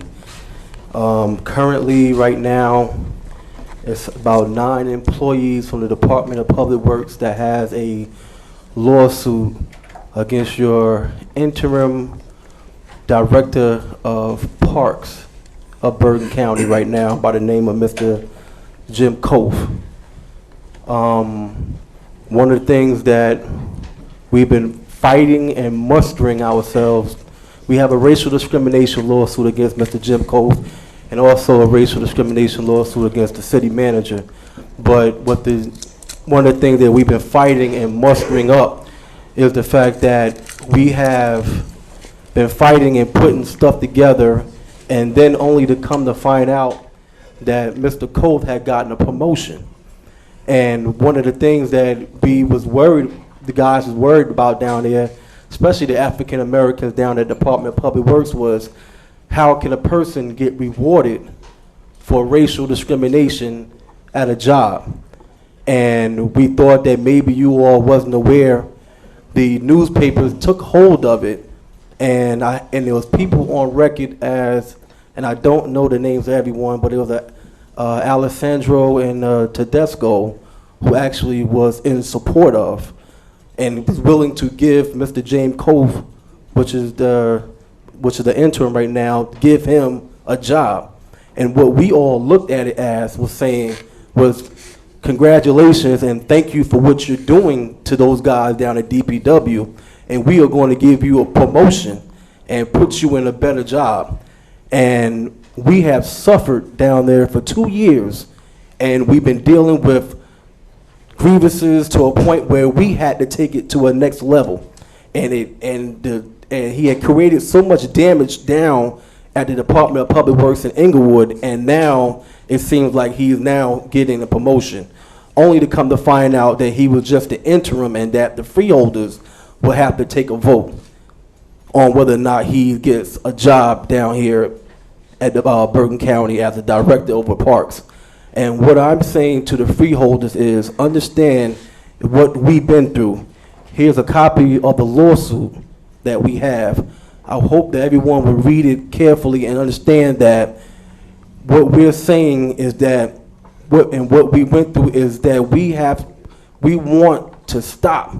Currently, right now, it's about 9 employees from the Department of Public Works that has a lawsuit against your interim Director of Parks of Bergen County right now by the name of Mr. Jim Cove. One of the things that we've been fighting and mustering ourselves, we have a racial discrimination lawsuit against Mr. Jim Cove and also a racial discrimination lawsuit against the city manager. But one of the things that we've been fighting and mustering up is the fact that we have been fighting and putting stuff together, and then only to come to find out that Mr. Cove had gotten a promotion. And one of the things that the guys was worried about down there, especially the African Americans down at the Department of Public Works, was how can a person get rewarded for racial discrimination at a job? And we thought that maybe you all wasn't aware. The newspapers took hold of it, and there was people on record as, and I don't know the names of everyone, but it was Alessandro and Tedesco who actually was in support of and was willing to give Mr. James Cove, which is the interim right now, give him a job. And what we all looked at it as was saying was congratulations and thank you for what you're doing to those guys down at DPW, and we are going to give you a promotion and put you in a better job. And we have suffered down there for 2 years, and we've been dealing with grievances to a point where we had to take it to a next level. And he had created so much damage down at the Department of Public Works in Inglewood, and now it seems like he's now getting a promotion, only to come to find out that he was just the interim and that the freeholders will have to take a vote on whether or not he gets a job down here at the Bergen County as a director over parks. And what I'm saying to the freeholders is understand what we've been through. Here's a copy of the lawsuit that we have. I hope that everyone will read it carefully and understand that what we're saying is that what we went through is that we want to stop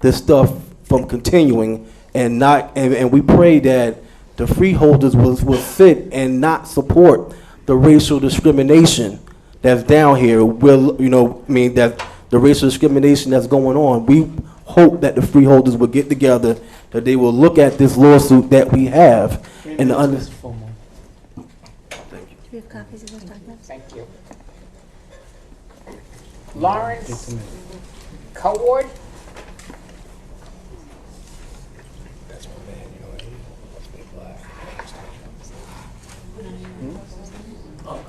this stuff from continuing, and we pray that the freeholders will sit and not support the racial discrimination that's down here. That the racial discrimination that's going on. We hope that the freeholders will get together, that they will look at this lawsuit that we have and Thank you. Lawrence Coward?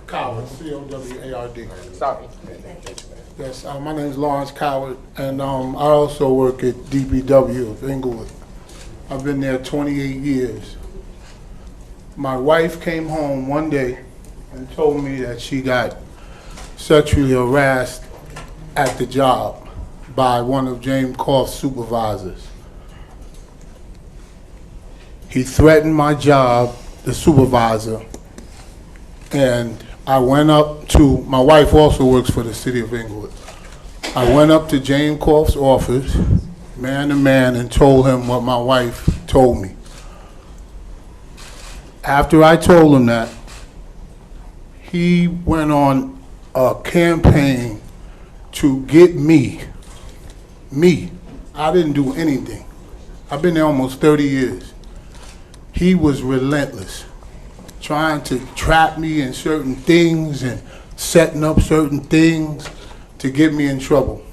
Coward, C-O-W-A-R-D. Sorry. Yes, my name is Lawrence Coward, and I also work at DPW of Inglewood. I've been there 28 years. My wife came home one day and told me that she got sexually harassed at the job by one of James Koff's supervisors. He threatened my job, the supervisor, and I went up to, my wife also works for the city of Inglewood. I went up to James Koff's office, man to man, and told him what my wife told me. After I told him that, he went on a campaign to get me. I didn't do anything. I've been there almost 30 years. He was relentless, trying to trap me in certain things and setting up certain things to get me in trouble.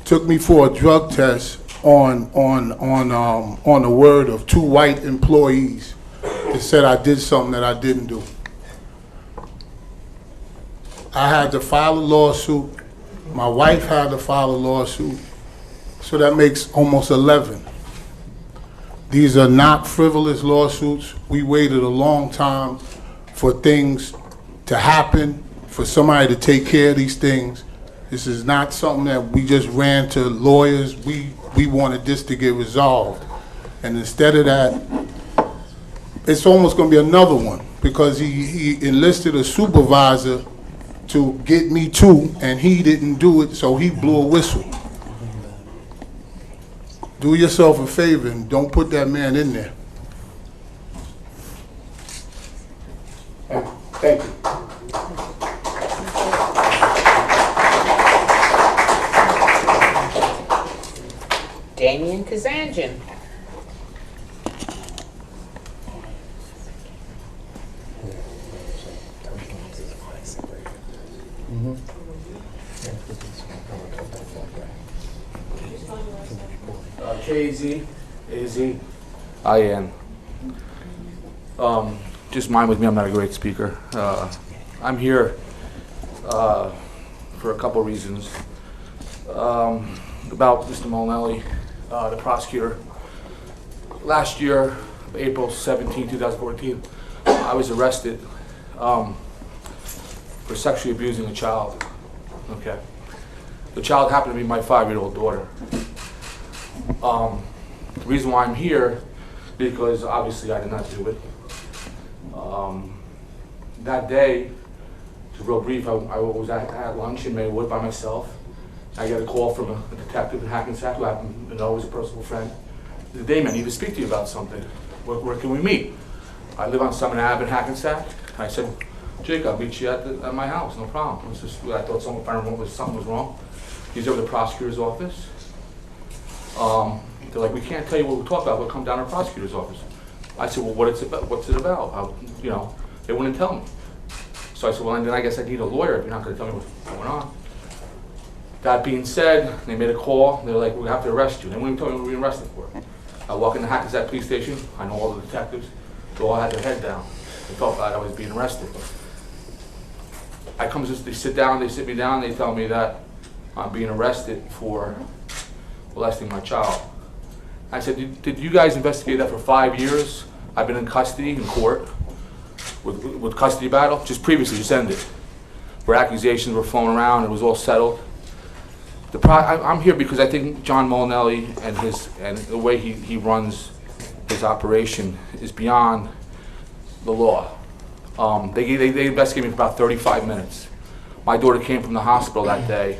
Took me for a drug test on the word of 2 white employees that said I did something that I didn't do. I had to file a lawsuit. My wife had to file a lawsuit. So that makes almost 11. These are not frivolous lawsuits. We waited a long time for things to happen, for somebody to take care of these things. This is not something that we just ran to lawyers. We wanted this to get resolved. And instead of that, it's almost going to be another one, because he enlisted a supervisor to get me too, and he didn't do it, so he blew a whistle. Do yourself a favor and don't put that man in there. Thank you. Damian Kazanjian. KZ, AZ, IN. Just mind with me, I'm not a great speaker. I'm here for a couple reasons. About Mr. Molinelli, the prosecutor. Last year, April 17, 2014, I was arrested for sexually abusing a child. Okay. The child happened to be my 5-year-old daughter. The reason why I'm here, because obviously I did not do it. That day, to real brief, I was at lunch in Maywood by myself. I got a call from a detective in Hackensack who happened to know was a personal friend. He said, Damon, I need to speak to you about something. Where can we meet? I live on Summit Ave in Hackensack. I said, Jake, I'll meet you at my house, no problem. It was just, I thought something was wrong. He's over the prosecutor's office. They're like, we can't tell you what we talk about, but come down to the prosecutor's office. I said, well, what's it about? You know, they wouldn't tell me. So I said, well, then I guess I need a lawyer if you're not going to tell me what's going on. That being said, they made a call. They're like, we're going to have to arrest you. They wouldn't even tell me what we were arrested for. I walk in the Hackensack police station. I know all the detectives. They all had their head down. They felt bad I was being arrested. They sit down, they sit me down, they tell me that I'm being arrested for molesting my child. I said, did you guys investigate that for 5 years? I've been in custody in court with custody battle, just previously, just ended, where accusations were flown around, it was all settled. I'm here because I think John Molinelli and the way he runs his operation is beyond the law. They investigated me for about 35 minutes. My daughter came from the hospital that day.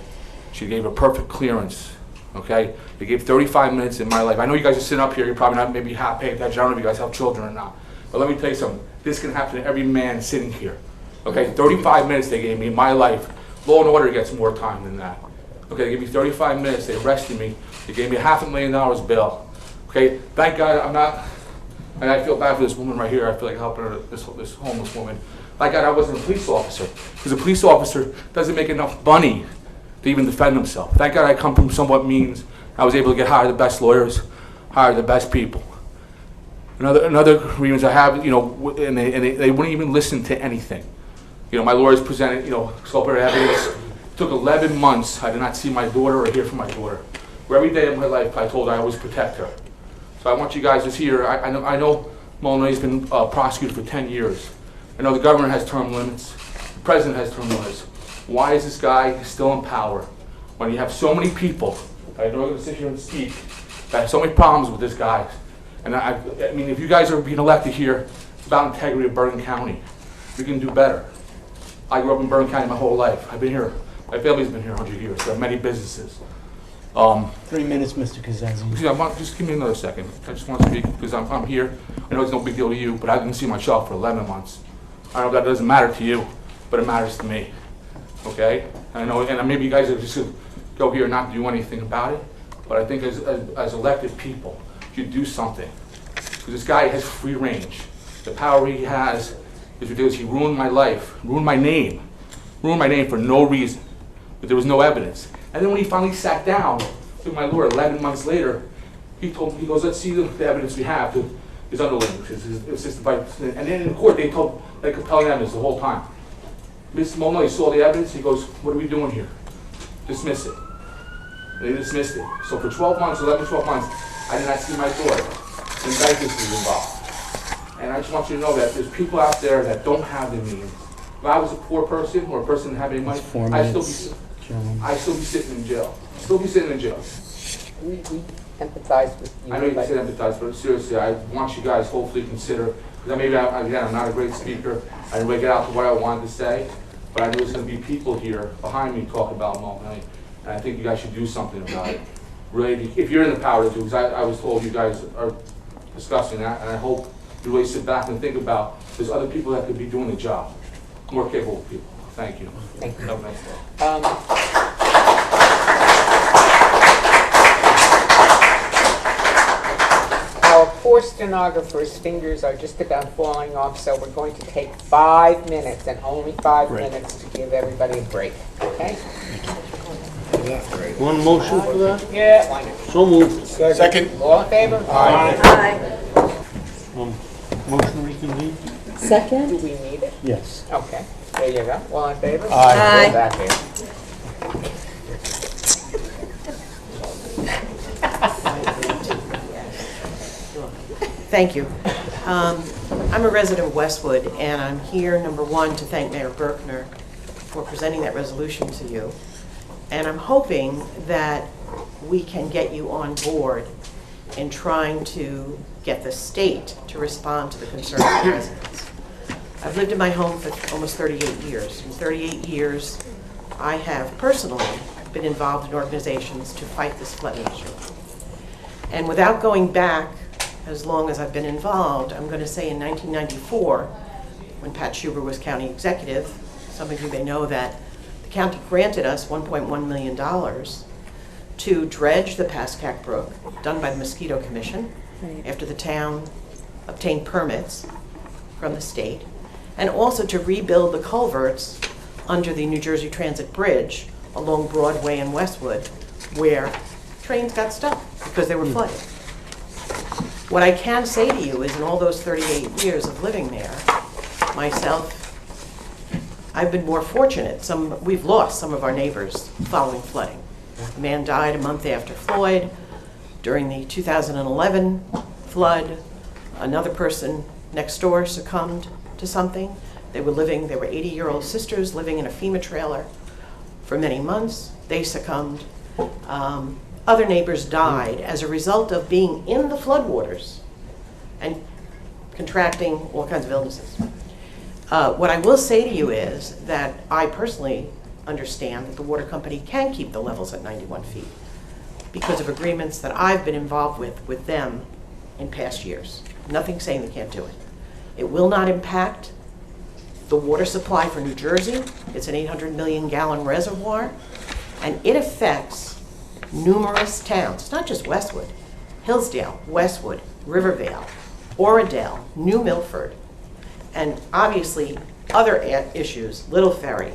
She gave a perfect clearance, okay? They gave 35 minutes in my life. I know you guys are sitting up here, you're probably not maybe half paying attention. I don't know if you guys have children or not. But let me tell you something. This can happen to every man sitting here, okay? 35 minutes they gave me in my life. Law and Order gets more time than that. Okay, they gave me 35 minutes. They arrested me. They gave me $500,000 bail. Okay, thank God I'm not. And I feel bad for this woman right here. I feel like helping her, this homeless woman. Thank God I wasn't a police officer, because a police officer doesn't make enough money to even defend himself. Thank God I come from somewhat means. I was able to hire the best lawyers, hire the best people. Another grievance I have, you know, and they wouldn't even listen to anything. You know, my lawyers presented, you know, exculpatory evidence. It took 11 months. I did not see my daughter or hear from my daughter. Where every day of my life I told her I always protect her. So I want you guys to hear, I know Molinelli's been prosecuted for 10 years. I know the governor has term limits. The president has term limits. Why is this guy still in power when you have so many people, I know I'm going to sit here and speak, that have so many problems with this guy? And I mean, if you guys are being elected here, it's about integrity of Bergen County. We can do better. I grew up in Bergen County my whole life. I've been here. My family's been here 100 years. There are many businesses. 3 minutes, Mr. Kazazi. Just give me another second. I just want to speak because I'm here. I know it's no big deal to you, but I didn't see my child for 11 months. I know that doesn't matter to you, but it matters to me. Okay? I know, and maybe you guys are just going to go here and not do anything about it, but I think as elected people, you do something. Because this guy has free range. The power he has is ridiculous. He ruined my life, ruined my name for no reason, but there was no evidence. And then when he finally sat down with my lawyer 11 months later, he goes, let's see the evidence we have to his underling, his assistant vice. And then in court, they kept telling evidence the whole time. Mr. Molinelli saw the evidence, he goes, what are we doing here? Dismiss it. And they dismissed it. So for 12 months, 12 months, I did not see my daughter. Indictments was involved. And I just want you to know that there's people out there that don't have the means. If I was a poor person or a person that didn't have any money, I'd still be sitting in jail. We empathize with you. I know you said empathize, but seriously, I want you guys hopefully consider, because again, I'm not a great speaker. I didn't really get out to what I wanted to say, but I know there's going to be people here behind me talking about Molinelli, and I think you guys should do something about it. Really, if you're in the power to do, because I was told you guys are discussing that, and I hope you really sit back and think about there's other people that could be doing the job, more capable people. Thank you. Thank you. Have a nice day. Our poor stenographer's fingers are just about falling off, so we're going to take 5 minutes, and only 5 minutes, to give everybody a break. Okay? One motion for that? Yeah, why not? So moved. Second. All in favor? Aye. Motion reconvene? Second? Do we need it? Yes. Okay. There you go. All in favor? Aye. Go back here. Thank you. I'm a resident of Westwood, and I'm here, number one, to thank Mayor Berkner for presenting that resolution to you. And I'm hoping that we can get you on board in trying to get the state to respond to the concerns of the residents. I've lived in my home for almost 38 years. In 38 years, I have personally been involved in organizations to fight this flooding issue. And without going back as long as I've been involved, I'm going to say in 1994, when Pat Schuber was county executive. Some of you may know that the county granted us $1.1 million to dredge the Pascack Brook, done by the Mosquito Commission, after the town obtained permits from the state, and also to rebuild the culverts under the New Jersey Transit Bridge along Broadway and Westwood, where trains got stuck because they were flooded. What I can say to you is in all those 38 years of living there, myself, I've been more fortunate. We've lost some of our neighbors following flooding. A man died a month after Floyd during the 2011 flood. Another person next door succumbed to something. They were 80-year-old sisters living in a FEMA trailer for many months. They succumbed. Other neighbors died as a result of being in the floodwaters and contracting all kinds of illnesses. What I will say to you is that I personally understand that the water company can keep the levels at 91 feet because of agreements that I've been involved with them in past years. Nothing saying they can't do it. It will not impact the water supply for New Jersey. It's an 800 million gallon reservoir, and it affects numerous towns. It's not just Westwood. Hillsdale, Westwood, Rivervale, Oradell, New Milford, and obviously other issues, Little Ferry,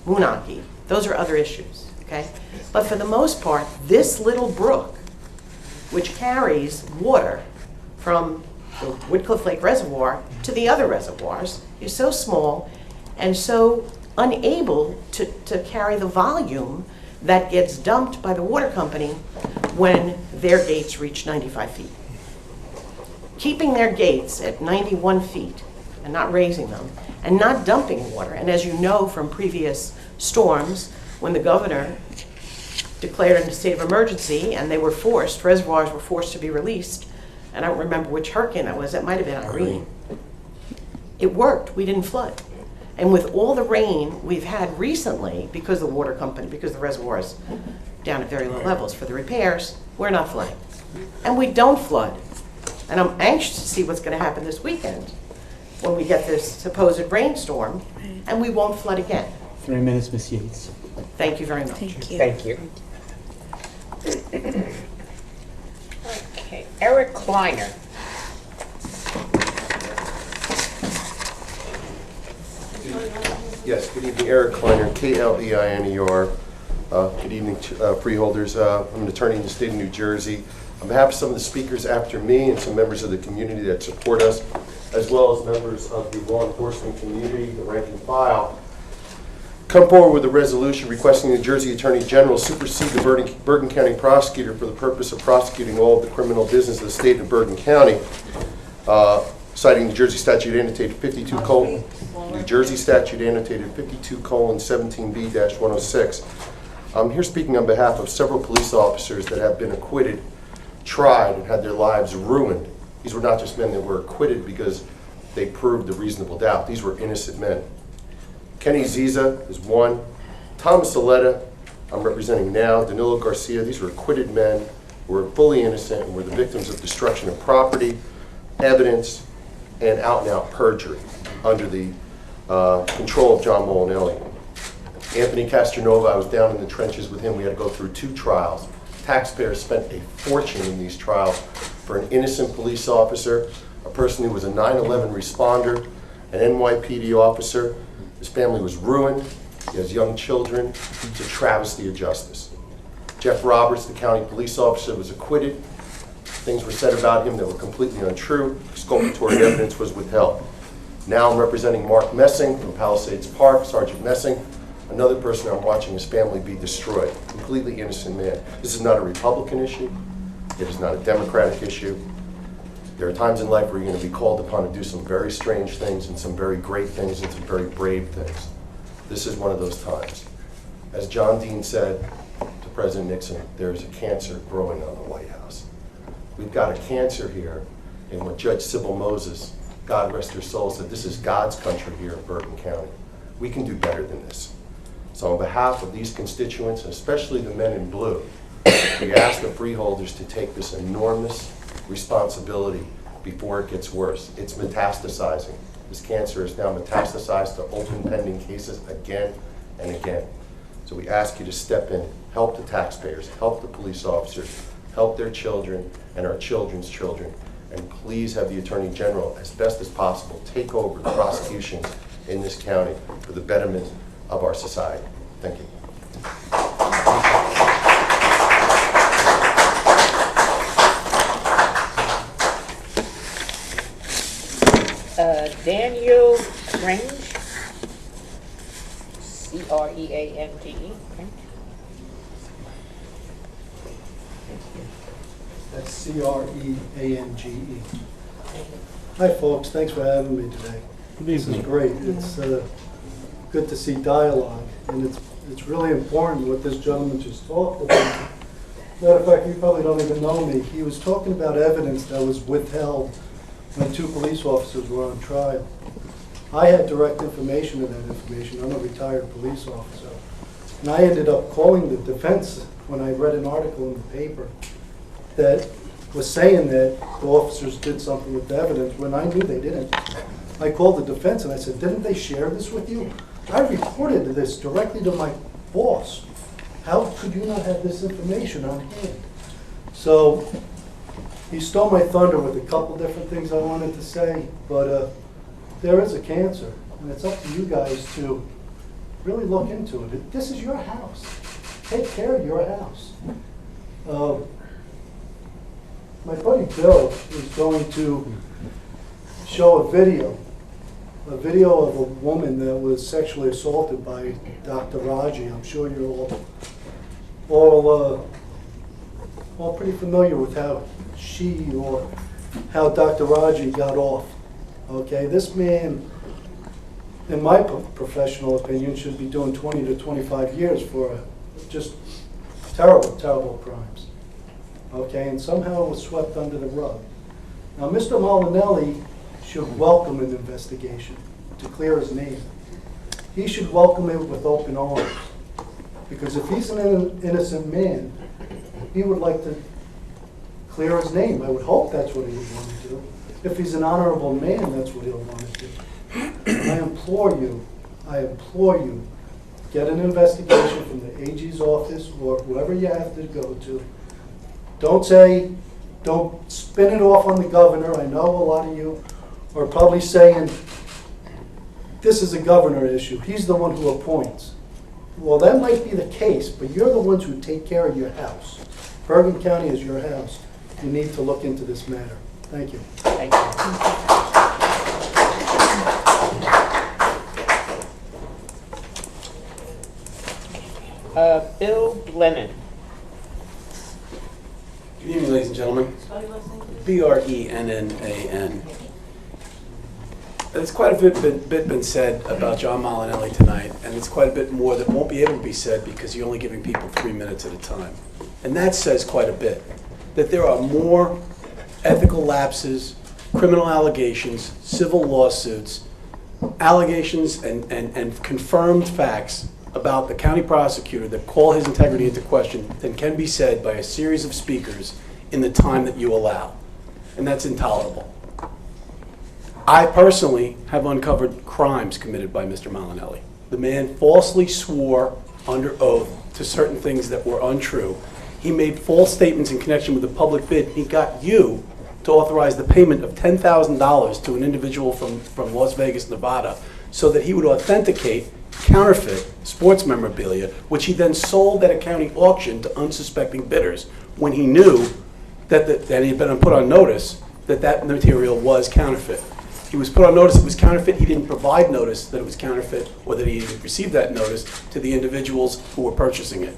Moonachie. Those are other issues, okay? But for the most part, this little brook, which carries water from the Woodcliff Lake Reservoir to the other reservoirs, is so small and so unable to carry the volume that gets dumped by the water company when their gates reach 95 feet. Keeping their gates at 91 feet and not raising them and not dumping water, and as you know from previous storms, when the governor declared a state of emergency and reservoirs were forced to be released, and I don't remember which hurricane that was, it might have been Irene. It worked, we didn't flood. And with all the rain we've had recently, because the water company, because the reservoirs down at very low levels for the repairs, we're not flooding. And we don't flood. And I'm anxious to see what's going to happen this weekend when we get this supposed rainstorm, and we won't flood again. 3 minutes, Ms. Yates. Thank you very much. Thank you. Okay, Eric Kleiner. Yes, good evening, Eric Kleiner, K-L-E-I-N-E-R. Good evening, freeholders. I'm an attorney in the state of New Jersey. On behalf of some of the speakers after me and some members of the community that support us, as well as members of the law enforcement community, the rank and file, come forward with a resolution requesting the New Jersey Attorney General supersede the Bergen County prosecutor for the purpose of prosecuting all of the criminal business of the state of Bergen County, citing New Jersey statute annotated 52:17B-106. I'm here speaking on behalf of several police officers that have been acquitted, tried, and had their lives ruined. These were not just men that were acquitted because they proved a reasonable doubt. These were innocent men. Kenny Ziza is one. Thomas Aletta, I'm representing now. Danilo Garcia, these were acquitted men who were fully innocent and were the victims of destruction of property, evidence, and out-and-out perjury under the control of John Molinelli. Anthony Castronova, I was down in the trenches with him. We had to go through 2 trials. Taxpayers spent a fortune in these trials for an innocent police officer, a person who was a 9/11 responder, an NYPD officer. His family was ruined. He has young children. It's a travesty of justice. Jeff Roberts, the county police officer, was acquitted. Things were said about him that were completely untrue. Exculpatory evidence was withheld. Now I'm representing Mark Messing from Palisades Park, Sergeant Messing, another person I'm watching his family be destroyed. Completely innocent man. This is not a Republican issue. It is not a Democratic issue. There are times in life where you're going to be called upon to do some very strange things and some very great things and some very brave things. This is one of those times. As John Dean said to President Nixon, there is a cancer growing on the White House. We've got a cancer here in what Judge Sybil Moses, God rest her soul, said this is God's country here in Bergen County. We can do better than this. So on behalf of these constituents, and especially the men in blue, we ask the freeholders to take this enormous responsibility before it gets worse. It's metastasizing. This cancer has now metastasized to open pending cases again and again. So we ask you to step in, help the taxpayers, help the police officers, help their children and our children's children, and please have the Attorney General, as best as possible, take over the prosecutions in this county for the betterment of our society. Thank you. Daniel Cringe, C-R-E-A-N-G-E. That's C-R-E-A-N-G-E. Hi, folks. Thanks for having me today. This is great. It's good to see dialogue, and it's really important what this gentleman just talked about. Matter of fact, you probably don't even know me. He was talking about evidence that was withheld when 2 police officers were on trial. I had direct information of that information. I'm a retired police officer. And I ended up calling the defense when I read an article in the paper that was saying that the officers did something with the evidence when I knew they didn't. I called the defense and I said, didn't they share this with you? I reported this directly to my boss. How could you not have this information on hand? So he stole my thunder with a couple different things I wanted to say, but there is a cancer, and it's up to you guys to really look into it. This is your house. Take care of your house. My buddy Bill is going to show a video of a woman that was sexually assaulted by Dr. Raji. I'm sure you're all pretty familiar with how she or how Dr. Raji got off. Okay, this man, in my professional opinion, should be doing 20 to 25 years for just terrible, terrible crimes. Okay, and somehow it was swept under the rug. Now, Mr. Molinelli should welcome an investigation to clear his name. He should welcome it with open arms. Because if he's an innocent man, he would like to clear his name. I would hope that's what he would want to do. If he's an honorable man, that's what he'll want to do. I implore you, get an investigation from the AG's office or whoever you have to go to. Don't spin it off on the governor. I know a lot of you are probably saying, this is a governor issue. He's the one who appoints. Well, that might be the case, but you're the ones who take care of your house. Bergen County is your house. You need to look into this matter. Thank you. Thank you. Bill Brennan. Good evening, ladies and gentlemen. B-R-E-N-N-A-N. There's quite a bit been said about John Molinelli tonight, and there's quite a bit more that won't be able to be said because you're only giving people 3 minutes at a time. And that says quite a bit, that there are more ethical lapses, criminal allegations, civil lawsuits, allegations and confirmed facts about the county prosecutor that call his integrity into question than can be said by a series of speakers in the time that you allow. And that's intolerable. I personally have uncovered crimes committed by Mr. Molinelli. The man falsely swore under oath to certain things that were untrue. He made false statements in connection with the public bid. He got you to authorize the payment of $10,000 to an individual from Las Vegas, Nevada, so that he would authenticate counterfeit sports memorabilia, which he then sold at a county auction to unsuspecting bidders when he knew that he had been put on notice that that material was counterfeit. He was put on notice it was counterfeit. He didn't provide notice that it was counterfeit or that he received that notice to the individuals who were purchasing it.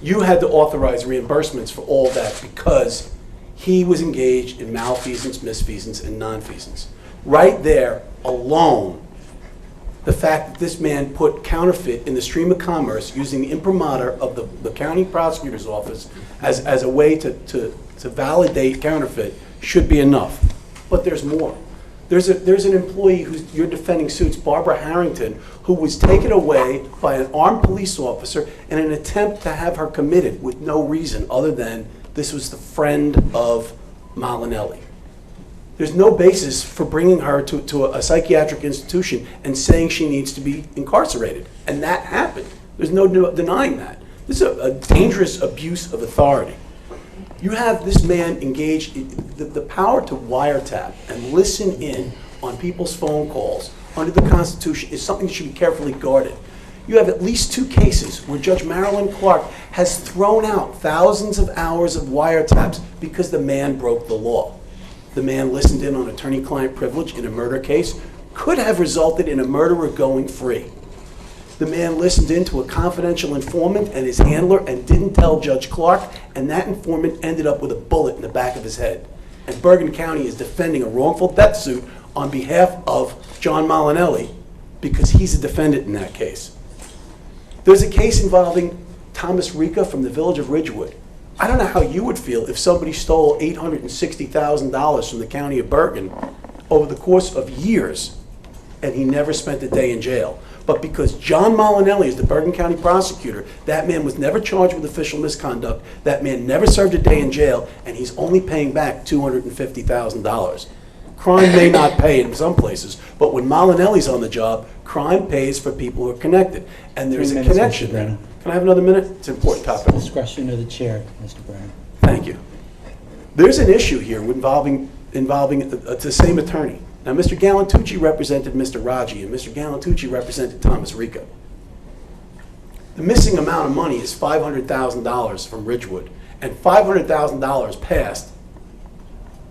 You had to authorize reimbursements for all that because he was engaged in malfeasance, misfeasance, and nonfeasance. Right there alone, the fact that this man put counterfeit in the stream of commerce using the imprimatur of the county prosecutor's office as a way to validate counterfeit should be enough. But there's more. There's an employee who's you're defending suits, Barbara Harrington, who was taken away by an armed police officer in an attempt to have her committed with no reason other than this was the friend of Molinelli. There's no basis for bringing her to a psychiatric institution and saying she needs to be incarcerated. And that happened. There's no denying that. This is a dangerous abuse of authority. You have this man engaged in the power to wiretap and listen in on people's phone calls under the Constitution is something that should be carefully guarded. You have at least 2 cases where Judge Marilyn Clark has thrown out thousands of hours of wiretaps because the man broke the law. The man listened in on attorney-client privilege in a murder case, could have resulted in a murderer going free. The man listened in to a confidential informant and his handler and didn't tell Judge Clark, and that informant ended up with a bullet in the back of his head. And Bergen County is defending a wrongful death suit on behalf of John Molinelli because he's a defendant in that case. There's a case involving Thomas Rica from the village of Ridgewood. I don't know how you would feel if somebody stole $860,000 from the county of Bergen over the course of years and he never spent a day in jail. But because John Molinelli is the Bergen County prosecutor, that man was never charged with official misconduct, that man never served a day in jail, and he's only paying back $250,000. Crime may not pay in some places, but when Molinelli's on the job, crime pays for people who are connected. And there's a connection there. Can I have another minute? It's an important topic. Discretion of the chair, Mr. Brennan. Thank you. There's an issue here involving the same attorney. Now, Mr. Galantucci represented Mr. Raji, and Mr. Galantucci represented Thomas Rica. The missing amount of money is $500,000 from Ridgewood, and $500,000 passed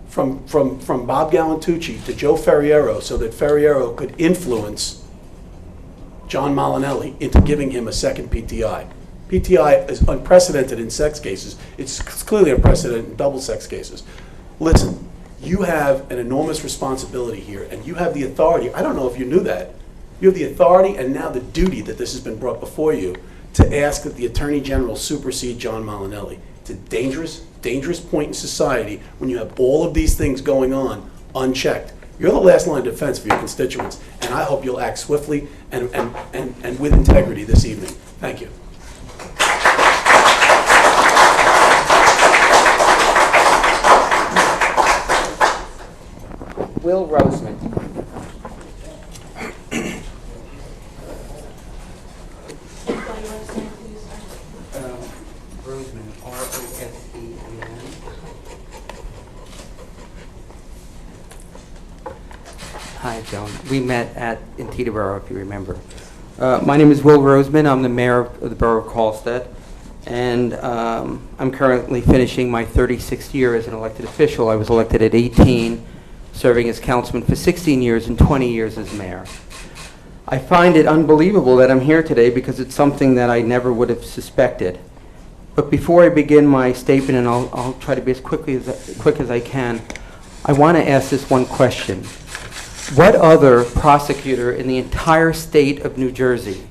from Bob Galantucci to Joe Ferriero so that Ferriero could influence John Molinelli into giving him a second PTI. PTI is unprecedented in sex cases. It's clearly unprecedented in double sex cases. Listen, you have an enormous responsibility here, and you have the authority. I don't know if you knew that. You have the authority and now the duty that this has been brought before you to ask that the Attorney General supersede John Molinelli. It's a dangerous, dangerous point in society when you have all of these things going on unchecked. You're the last line of defense for your constituents, and I hope you'll act swiftly and with integrity this evening. Thank you. Will Roseman. Roseman, R-O-S-E-M-A-N. Hi, Joan. We met in Teterboro, if you remember. My name is Will Roseman. I'm the mayor of the borough of Hallstead, and I'm currently finishing my 36th year as an elected official. I was elected at 18, serving as councilman for 16 years and 20 years as mayor. I find it unbelievable that I'm here today because it's something that I never would have suspected. But before I begin my statement, and I'll try to be as quick as I can, I want to ask this one question. What other prosecutor in the entire state of New Jersey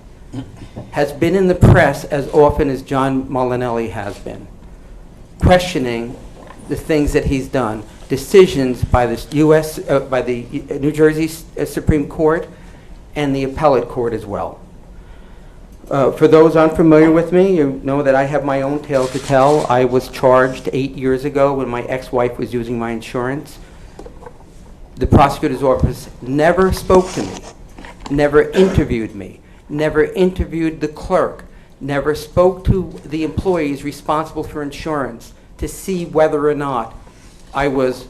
has been in the press as often as John Molinelli has been, questioning the things that he's done, decisions by the by the New Jersey Supreme Court and the appellate court as well? For those unfamiliar with me, you know that I have my own tale to tell. I was charged 8 years ago when my ex-wife was using my insurance. The prosecutor's office never spoke to me, never interviewed me, never interviewed the clerk, never spoke to the employees responsible for insurance to see whether or not I was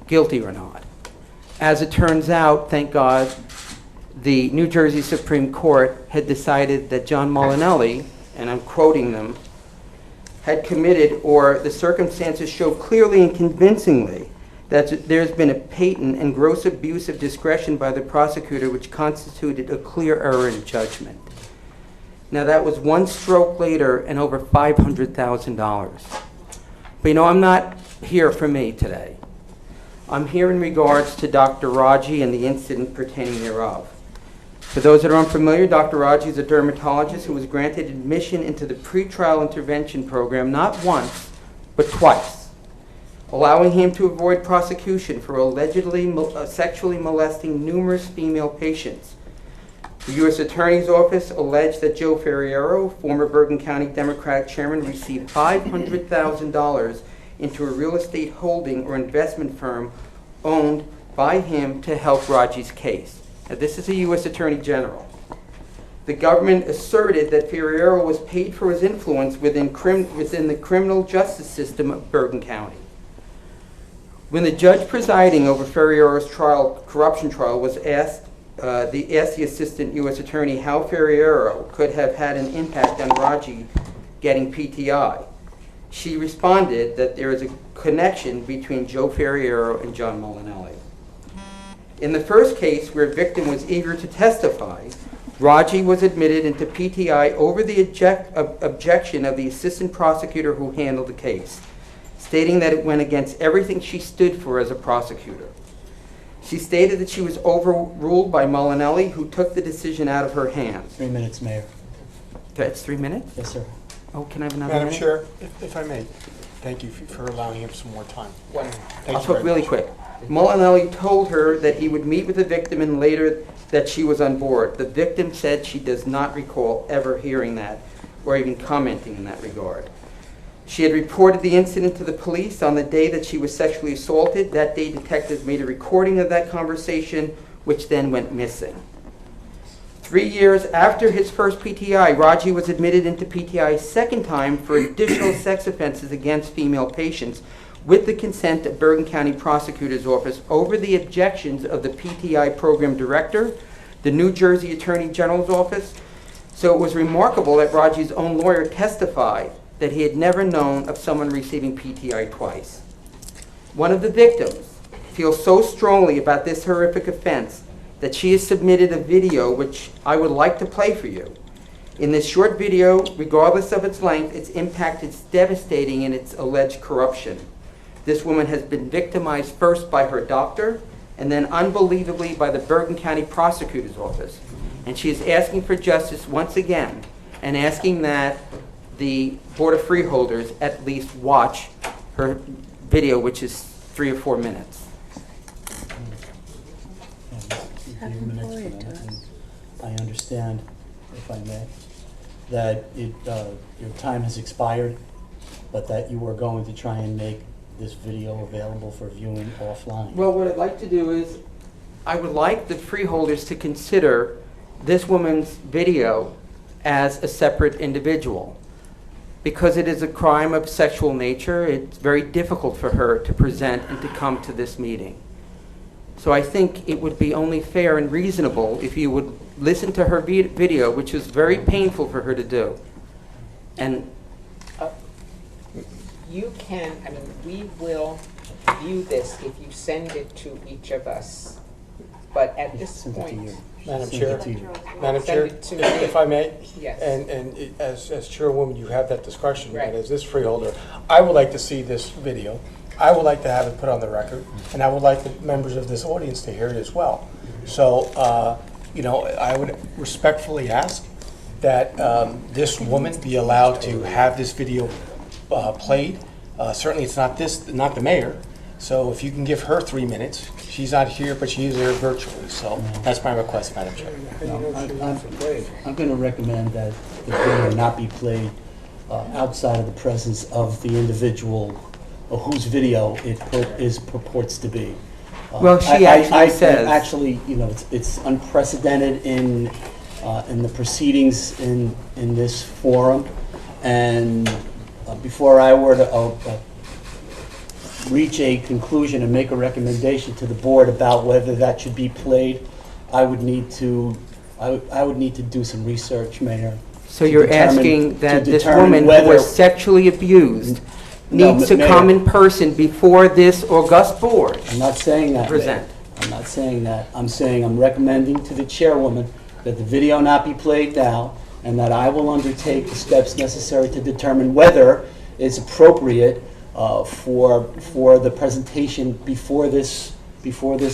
guilty or not. As it turns out, thank God, the New Jersey Supreme Court had decided that John Molinelli, and I'm quoting them, had committed, or the circumstances show clearly and convincingly that there's been a patent and gross abuse of discretion by the prosecutor which constituted a clear error in judgment. Now that was one stroke later and over $500,000. But you know, I'm not here for me today. I'm here in regards to Dr. Raji and the incident pertaining thereof. For those that are unfamiliar, Dr. Raji is a dermatologist who was granted admission into the pretrial intervention program not once, but twice, allowing him to avoid prosecution for allegedly sexually molesting numerous female patients. The U.S. Attorney's Office alleged that Joe Ferriero, former Bergen County Democratic chairman, received $500,000 into a real estate holding or investment firm owned by him to help Raji's case. Now, this is a U.S. Attorney General. The government asserted that Ferriero was paid for his influence within the criminal justice system of Bergen County. When the judge presiding over Ferriero's corruption trial was asked the Assistant U.S. Attorney how Ferriero could have had an impact on Raji getting PTI, she responded that there is a connection between Joe Ferriero and John Molinelli. In the first case, where a victim was eager to testify, Raji was admitted into PTI over the objection of the assistant prosecutor who handled the case, stating that it went against everything she stood for as a prosecutor. She stated that she was overruled by Molinelli, who took the decision out of her hands. 3 minutes, Mayor. That's 3 minutes? Yes, sir. Oh, can I have another Madam minute? Chair, if I may, thank you for allowing him some more time. I'll talk really quick. Molinelli told her that he would meet with the victim and later that she was on board. The victim said she does not recall ever hearing that or even commenting in that regard. She had reported the incident to the police on the day that she was sexually assaulted. That day, detectives made a recording of that conversation, which then went missing. 3 years after his first PTI, Raji was admitted into PTI a second time for additional sex offenses against female patients with the consent of Bergen County Prosecutor's Office over the objections of the PTI Program Director, the New Jersey Attorney General's Office. So it was remarkable that Raji's own lawyer testified that he had never known of someone receiving PTI twice. One of the victims feels so strongly about this horrific offense that she has submitted a video which I would like to play for you. In this short video, regardless of its length, its impact is devastating in its alleged corruption. This woman has been victimized first by her doctor and then unbelievably by the Bergen County Prosecutor's Office. And she is asking for justice once again and asking that the Board of Freeholders at least watch her video, which is 3 or 4 minutes. I understand, if I may, that your time has expired, but that you are going to try and make this video available for viewing offline. Well, what I'd like to do is, I would like the freeholders to consider this woman's video as a separate individual. Because it is a crime of sexual nature, it's very difficult for her to present and to come to this meeting. So I think it would be only fair and reasonable if you would listen to her video, which is very painful for her to do. And you can, I mean, we will view this if you send it to each of us. But at this point, Madam Chair, if I may, yes. and as Chairwoman, you have that discretion, Right. and as this freeholder, I would like to see this video. I would like to have it put on the record, and I would like the members of this audience to hear it as well. So, you know, I would respectfully ask that this woman be allowed to have this video played. Certainly, it's not the mayor. So if you can give her 3 minutes, she's not here, but she is here virtually. So that's my request, Madam Chair. I'm going to recommend that the video not be played outside of the presence of the individual whose video it purports to be. Well, she actually says... Actually, you know, it's unprecedented in the proceedings in this forum. And before I were to reach a conclusion and make a recommendation to the board about whether that should be played, I would need to do some research, Mayor. So you're asking that this woman who was sexually abused needs to come in person before this august board? I'm not saying that, present. Mayor. I'm not saying that. I'm saying I'm recommending to the chairwoman that the video not be played now, and that I will undertake the steps necessary to determine whether it's appropriate for the presentation before this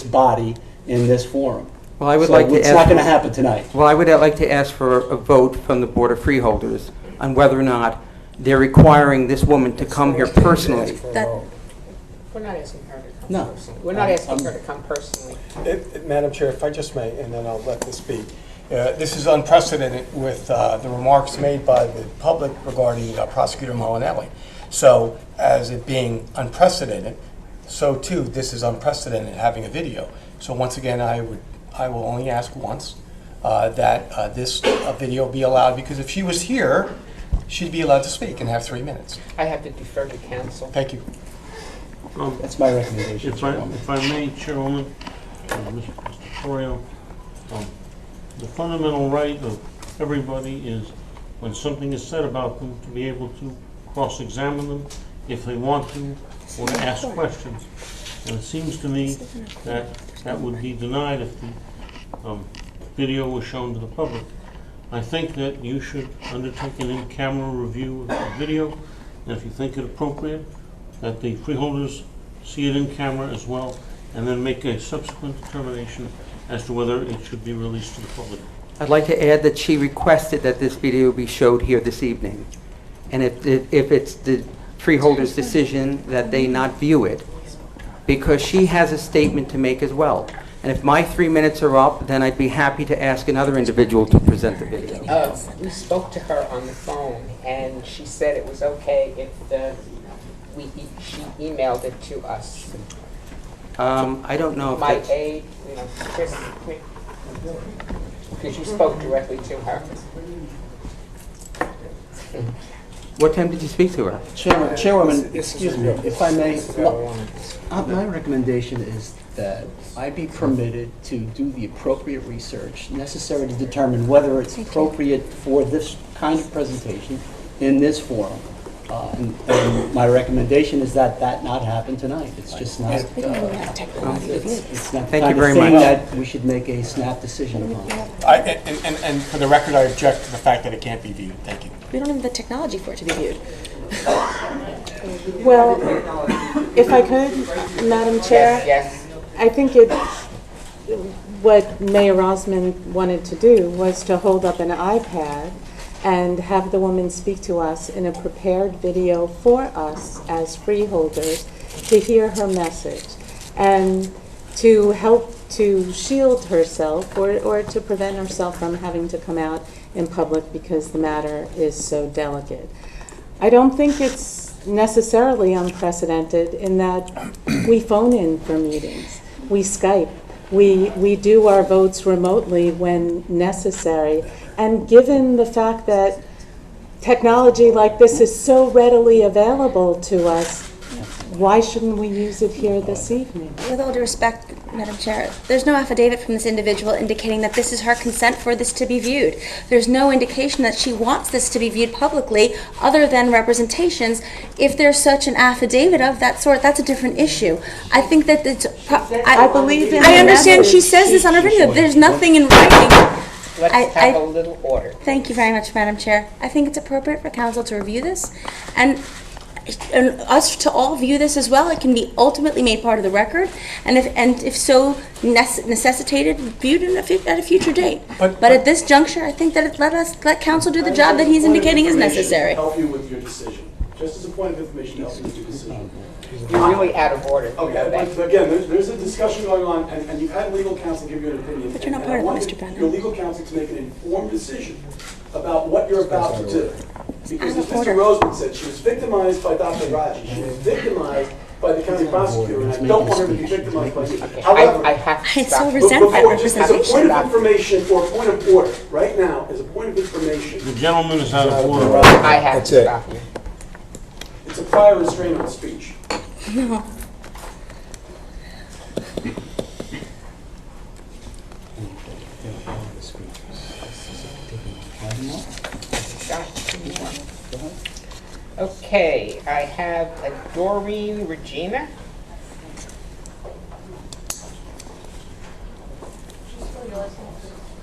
body in this forum. Well, I would like to it's ask not going to happen tonight. Well, I would like to ask for a vote from the Board of Freeholders on whether or not they're requiring this woman to come here personally. We're not asking her to come No. personally. We're not asking her to come personally. Madam Chair, if I just may, and then I'll let this be. This is unprecedented with the remarks made by the public regarding Prosecutor Molinelli. So, as it being unprecedented, so too, this is unprecedented, having a video. So once again, I will only ask once that this video be allowed, because if she was here, she'd be allowed to speak and have 3 minutes. I have to defer to council. Thank you. That's my recommendation. If I may, Chairwoman, Mr. Torrio, the fundamental right of everybody is, when something is said about them, to be able to cross-examine them if they want to, or to ask questions. And it seems to me that that would be denied if the video was shown to the public. I think that you should undertake an in-camera review of the video, and if you think it appropriate, that the freeholders see it in camera as well, and then make a subsequent determination as to whether it should be released to the public. I'd like to add that she requested that this video be showed here this evening. And if it's the freeholders' decision that they not view it, because she has a statement to make as well. And if my 3 minutes are up, then I'd be happy to ask another individual to present the video. We spoke to her on the phone, and she said it was okay if she emailed it to us. I don't know if My that's... aide, Chris, because you spoke directly to her. What time did you speak to her? Chairwoman, excuse me, if I may, my recommendation is that I be permitted to do the appropriate research necessary to determine whether it's appropriate for this kind of presentation in this forum. And my recommendation is that that not happen tonight. It's just not. It's not the kind of thing that we should make a snap decision upon. And for the record, I object to the fact that it can't be viewed. Thank you. We don't have the technology for it to be viewed. Well, if I could, Madam Chair, yes. I think what Mayor Rosman wanted to do was to hold up an iPad and have the woman speak to us in a prepared video for us as freeholders to hear her message and to help to shield herself or to prevent herself from having to come out in public because the matter is so delicate. I don't think it's necessarily unprecedented in that we phone in for meetings, we Skype, we do our votes remotely when necessary. And given the fact that technology like this is so readily available to us, why shouldn't we use it here this evening? With all due respect, Madam Chair, there's no affidavit from this individual indicating that this is her consent for this to be viewed. There's no indication that she wants this to be viewed publicly other than representations. If there's such an affidavit of that sort, that's a different issue. I think that it's... I believe in I understand she says this on her video. There's nothing in writing. Let's have a little order. Thank you very much, Madam Chair. I think it's appropriate for council to review this and us to all view this as well. It can be ultimately made part of the record, and if so necessitated, viewed at a future date. But at this juncture, I think that let council do the job that he's indicating is necessary. Help you with your decision. Just as a point of information, help you with your decision. You're really out of order. Okay, but again, there's a discussion going on, and you've had legal counsel give you an opinion. But you're not part of it, Mr. Brennan. Your legal counsel to make an informed decision about what you're about to do. Because as Mr. Roseman said, she was victimized by Dr. Raji. She was victimized by the county prosecutor, and I don't want her to be victimized by you. However, I so resent that representation. As a point of information or a point of order, right now, as a point of information. The gentleman is out of order. I have to stop you. It's a prior restraint on speech. No. Okay, I have a Doreen Regina.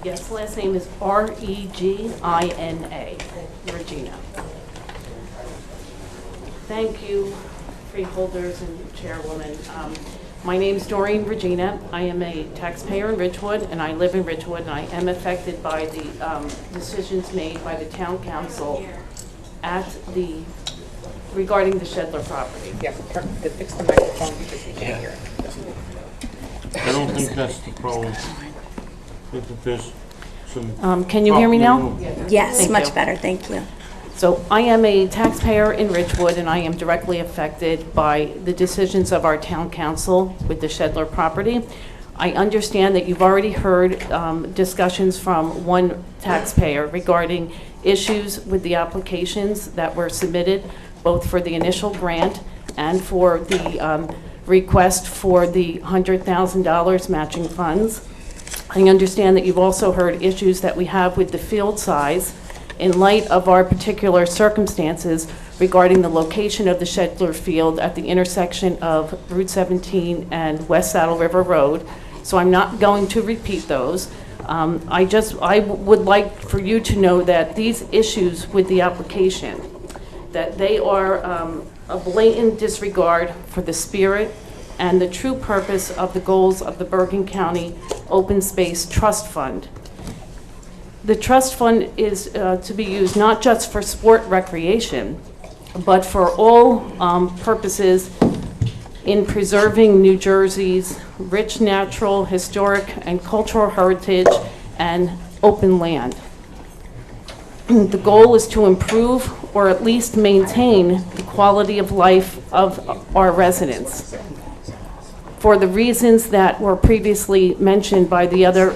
Yes, last name is R-E-G-I-N-A, Regina. Thank you, freeholders and chairwoman. My name is Doreen Regina. I am a taxpayer in Ridgewood, and I live in Ridgewood, and I am affected by the decisions made by the town council regarding the Shedler property. Yeah, to fix the microphone because we can't hear it. I don't think that's the problem. I think that there's some... Can you hear me now? Yes, Thank much you. better, thank you. So I am a taxpayer in Ridgewood, and I am directly affected by the decisions of our town council with the Shedler property. I understand that you've already heard discussions from one taxpayer regarding issues with the applications that were submitted, both for the initial grant and for the request for the $100,000 matching funds. I understand that you've also heard issues that we have with the field size in light of our particular circumstances regarding the location of the Shedler Field at the intersection of Route 17 and West Saddle River Road. So I'm not going to repeat those. I would like for you to know that these issues with the application, that they are a blatant disregard for the spirit and the true purpose of the goals of the Bergen County Open Space Trust Fund. The trust fund is to be used not just for sport recreation, but for all purposes in preserving New Jersey's rich natural, historic, and cultural heritage and open land. The goal is to improve or at least maintain the quality of life of our residents. For the reasons that were previously mentioned by the other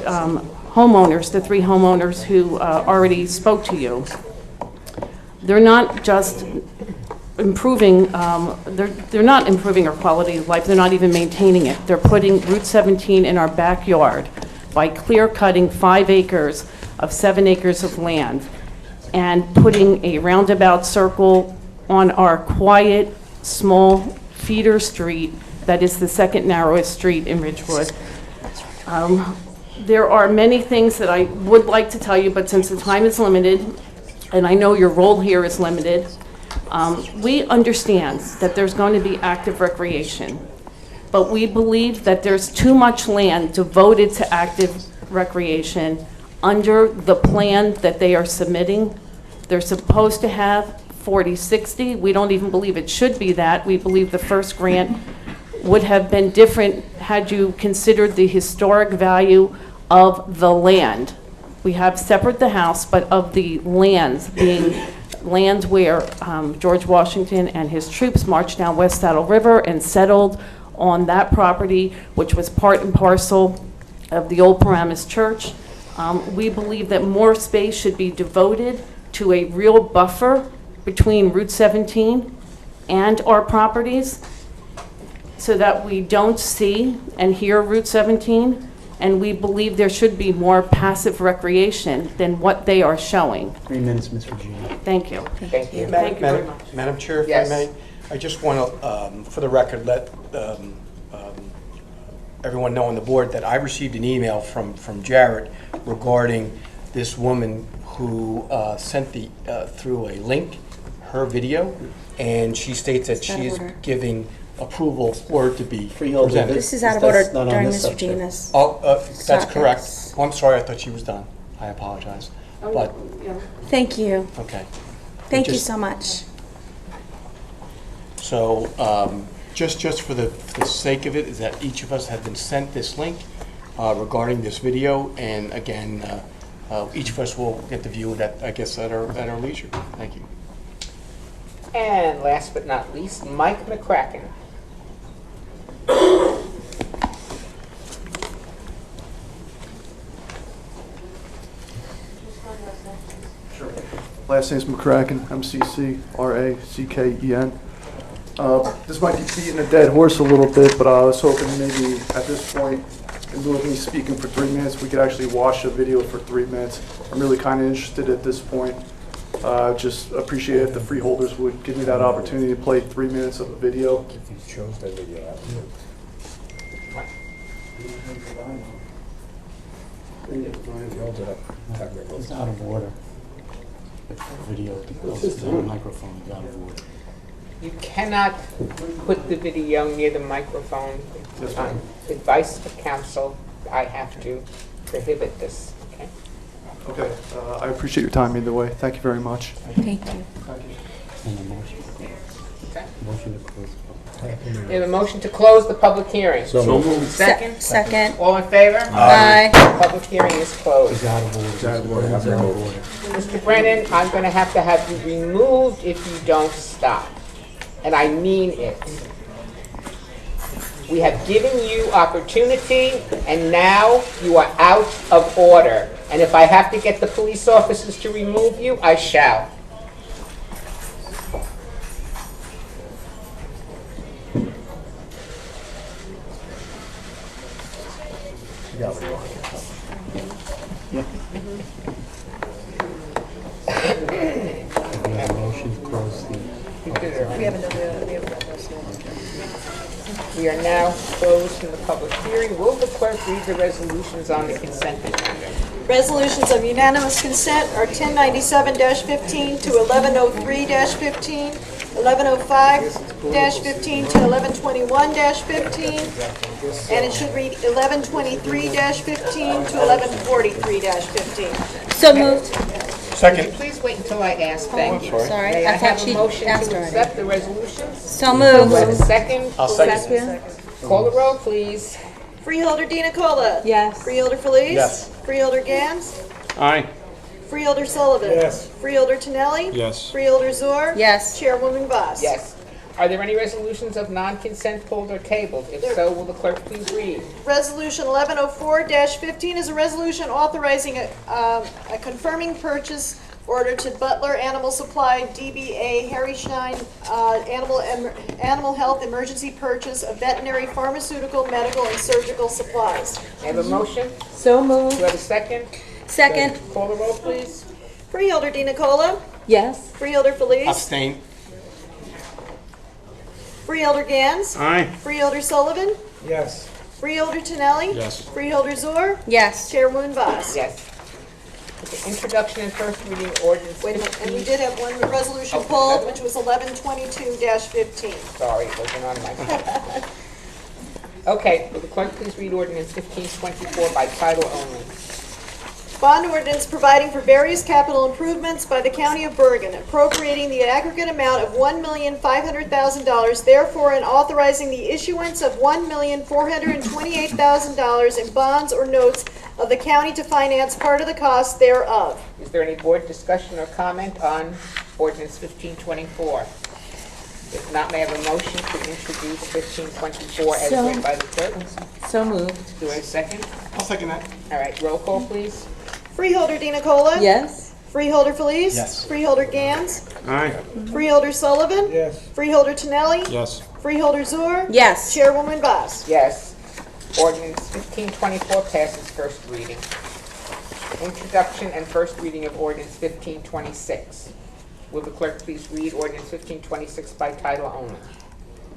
homeowners, the three homeowners who already spoke to you, they're not just improving, they're not improving our quality of life, they're not even maintaining it. They're putting Route 17 in our backyard by clear-cutting 5 acres of 7 acres of land and putting a roundabout circle on our quiet, small feeder street that is the second narrowest street in Ridgewood. There are many things that I would like to tell you, but since the time is limited, and I know your role here is limited, we understand that there's going to be active recreation, but we believe that there's too much land devoted to active recreation under the plan that they are submitting. They're supposed to have 40/60. We don't even believe it should be that. We believe the first grant would have been different had you considered the historic value of the land. We have separate the house, but of the lands being land where George Washington and his troops marched down West Saddle River and settled on that property, which was part and parcel of the old Paramus Church. We believe that more space should be devoted to a real buffer between Route 17 and our properties so that we don't see and hear Route 17, and we believe there should be more passive recreation than what they are showing. 3 minutes, Ms. Regina. Thank you. Thank you. Thank you very much. Madam Chair, if Yes. I may, I just want to, for the record, let everyone know on the board that I received an email from Jarrett regarding this woman who sent through a link her video, and she states that she is giving approval for it to be presented. This is out of order during Ms. Regina's. Oh, that's correct. Oh, I'm sorry, I thought she was done. I apologize. But, Thank you. okay. Thank you so much. So, just for the sake of it, is that each of us have been sent this link regarding this video, and again, each of us will get to view it at, I guess, at our leisure. Thank you. And last but not least, Mike McCracken. Last name's McCracken, M-C-C-R-A-C-K-E-N. This might be beating a dead horse a little bit, but I was hoping maybe at this point, in lieu of me speaking for 3 minutes, we could actually watch the video for 3 minutes. I'm really kind of interested at this point. Just appreciate if the freeholders would give me that opportunity to play 3 minutes of a video. If you chose that video out. It's out of order. The video, the microphone is out of order. You cannot put the video near the microphone. On advice of counsel, I have to prohibit this, okay? Okay, I appreciate your time either way. Thank you very much. Thank you. Thank you. Motion to close. We have a motion to close the public hearing. So moved. Second? Second. All in favor? Aye. Public hearing is closed. It's out of order. It's out of order. It's out of order. Mr. Brennan, I'm going to have you removed if you don't stop. And I mean it. We have given you opportunity, and now you are out of order. And if I have to get the police officers to remove you, I shall. Motion to close the. We are now closed in the public hearing. Will the clerk read the resolutions on the consent agenda? Resolutions of unanimous consent are 1097-15 to 1103-15, 1105-15 to 1121-15, and it should read 1123-15 to 1143-15. So moved. Second. Please wait until I ask. Thank you. Sorry, May I I thought have a she motion asked to already. accept the resolutions? So moved. Do I have a second? I'll second. Call the roll, please. Freeholder Dina Cola. Yes. Freeholder Felice. Yes. Freeholder Gans. Aye. Freeholder Sullivan. Yes. Freeholder Tonelli. Yes. Freeholder Zor. Yes. Chairwoman Boss. Yes. Are there any resolutions of non-consent pulled or tabled? If so, will the clerk please read? Resolution 1104-15 is a resolution authorizing a confirming purchase order to Butler Animal Supply DBA Harry Schein Animal Health Emergency Purchase of veterinary, pharmaceutical, medical, and surgical supplies. May I have a motion? So Do moved. I have a second? Second. Call the roll, please. Freeholder Dina Cola. Yes. Freeholder Felice. Abstain. Freeholder Gans. Aye. Freeholder Sullivan. Yes. Freeholder Tonelli. Yes. Freeholder Zor. Yes. Chairwoman Boss. Yes. Okay, introduction and first reading ordinance. Wait a minute, and we did have one resolution pulled, which was 1122-15. Sorry, it wasn't on my. Okay, will the clerk please read ordinance 1524 by title only? Bond ordinance providing for various capital improvements by the County of Bergen, appropriating the aggregate amount of $1,500,000, therefore, and authorizing the issuance of $1,428,000 in bonds or notes of the county to finance part of the cost thereof. Is there any board discussion or comment on ordinance 1524? If not, may I have a motion to introduce 1524 as read by the clerk? So moved. Do I have a second? I'll second that. All right, roll call, please. Freeholder Dina Cola. Yes. Freeholder Felice. Yes. Freeholder Gans. Aye. Freeholder Sullivan. Yes. Freeholder Tonelli. Yes. Freeholder Zor. Yes. Chairwoman Boss. Yes. Ordinance 1524 passes first reading. Introduction and first reading of ordinance 1526. Will the clerk please read ordinance 1526 by title only?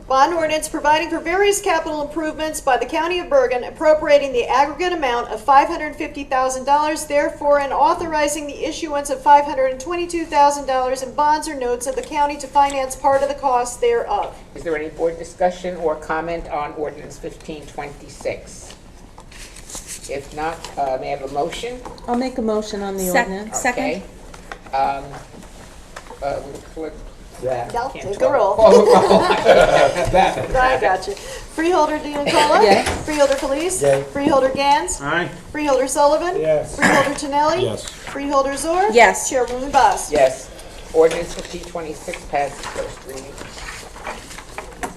Bond ordinance providing for various capital improvements by the County of Bergen, appropriating the aggregate amount of $550,000, therefore, and authorizing the issuance of $522,000 in bonds or notes of the county to finance part of the cost thereof. Is there any board discussion or comment on ordinance 1526? If not, may I have a motion? I'll make a motion on the ordinance. Okay. Will the clerk? Now, Can't take talk. a roll. Call the roll. I got you. Freeholder Dina Cola. Yes. Freeholder Felice. Yay. Freeholder Gans. Aye. Freeholder Sullivan. Yes. Freeholder Tonelli. Yes. Freeholder Zor. Yes. Chairwoman Boss. Yes. Ordinance 1526 passes first reading.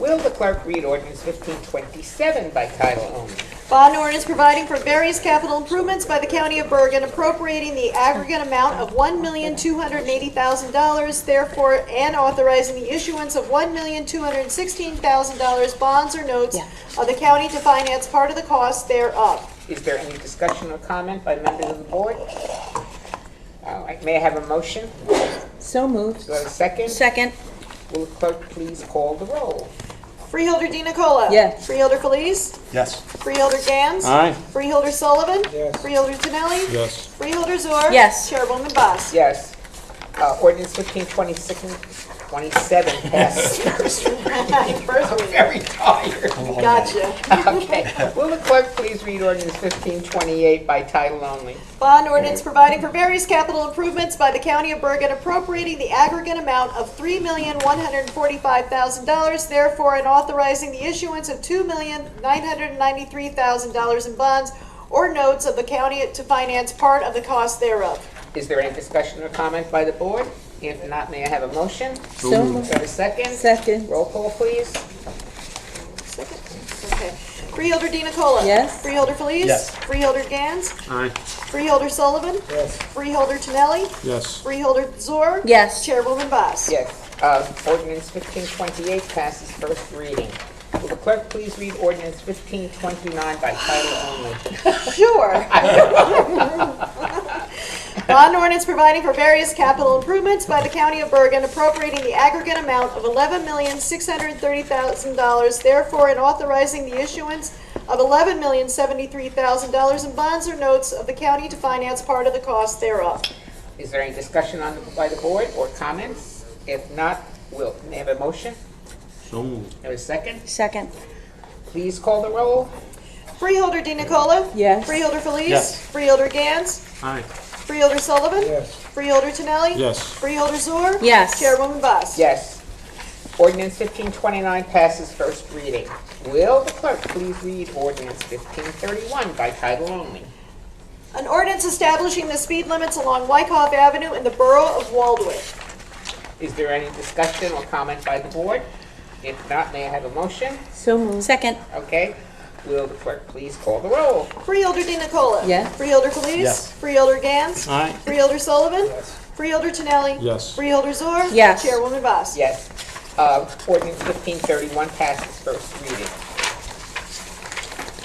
Will the clerk read ordinance 1527 by title only? Bond ordinance providing for various capital improvements by the County of Bergen, appropriating the aggregate amount of $1,280,000, therefore, and authorizing the issuance of $1,216,000 bonds or notes of the county to finance part of the cost thereof. Is there any discussion or comment by members of the board? All right, may I have a motion? So moved. Do I have a second? Second. Will the clerk please call the roll? Freeholder Dina Cola. Yes. Freeholder Felice. Yes. Freeholder Gans. Aye. Freeholder Sullivan. Yes. Freeholder Tonelli. Yes. Freeholder Zor. Yes. Chairwoman Boss. Yes. Ordinance 1526 27 passes first reading. I'm very tired. Gotcha. Okay. Will the clerk please read ordinance 1528 by title only? Bond ordinance providing for various capital improvements by the County of Bergen appropriating the aggregate amount of $3,145,000, therefore, and authorizing the issuance of $2,993,000 in bonds or notes of the county to finance part of the cost thereof. Is there any discussion or comment by the board? If not, may I have a motion? So moved. Do I have a second? Second. Roll call, please. Second? Okay. Freeholder Di Nicola? Yes. Freeholder Felice? Yes. Freeholder Gans? Aye. Freeholder Sullivan? Yes. Freeholder Tonelli? Yes. Freeholder Zor? Yes. Chairwoman Boss? Yes. Ordinance 1528 passes first reading. Will the clerk please read ordinance 1529 by title only? Sure. Bond ordinance providing for various capital improvements by the County of Bergen appropriating the aggregate amount of $11,630,000, therefore, and authorizing the issuance of $11,073,000 in bonds or notes of the county to finance part of the cost thereof. Is there any discussion by the board or comments? If not, may I have a motion? So moved. Have a second? Second. Please call the roll. Freeholder Di Nicola? Yes. Freeholder Felice? Yes. Freeholder Gans? Aye. Freeholder Sullivan? Yes. Freeholder Tonelli? Yes. Freeholder Zor? Yes. Chairwoman Boss? Yes. Ordinance 1529 passes first reading. Will the clerk please read ordinance 1531 by title only? An ordinance establishing the speed limits along Wyckoff Avenue in the borough of Waldwick. Is there any discussion or comment by the board? If not, may I have a motion? So moved. Second. Okay. Will the clerk please call the roll? Freeholder Di Nicola? Yes. Freeholder Felice? Yes. Freeholder Gans? Aye. Freeholder Sullivan? Yes. Freeholder Tonelli? Yes. Freeholder Zor? Yes. Chairwoman Boss? Yes. Ordinance 1531 passes first reading.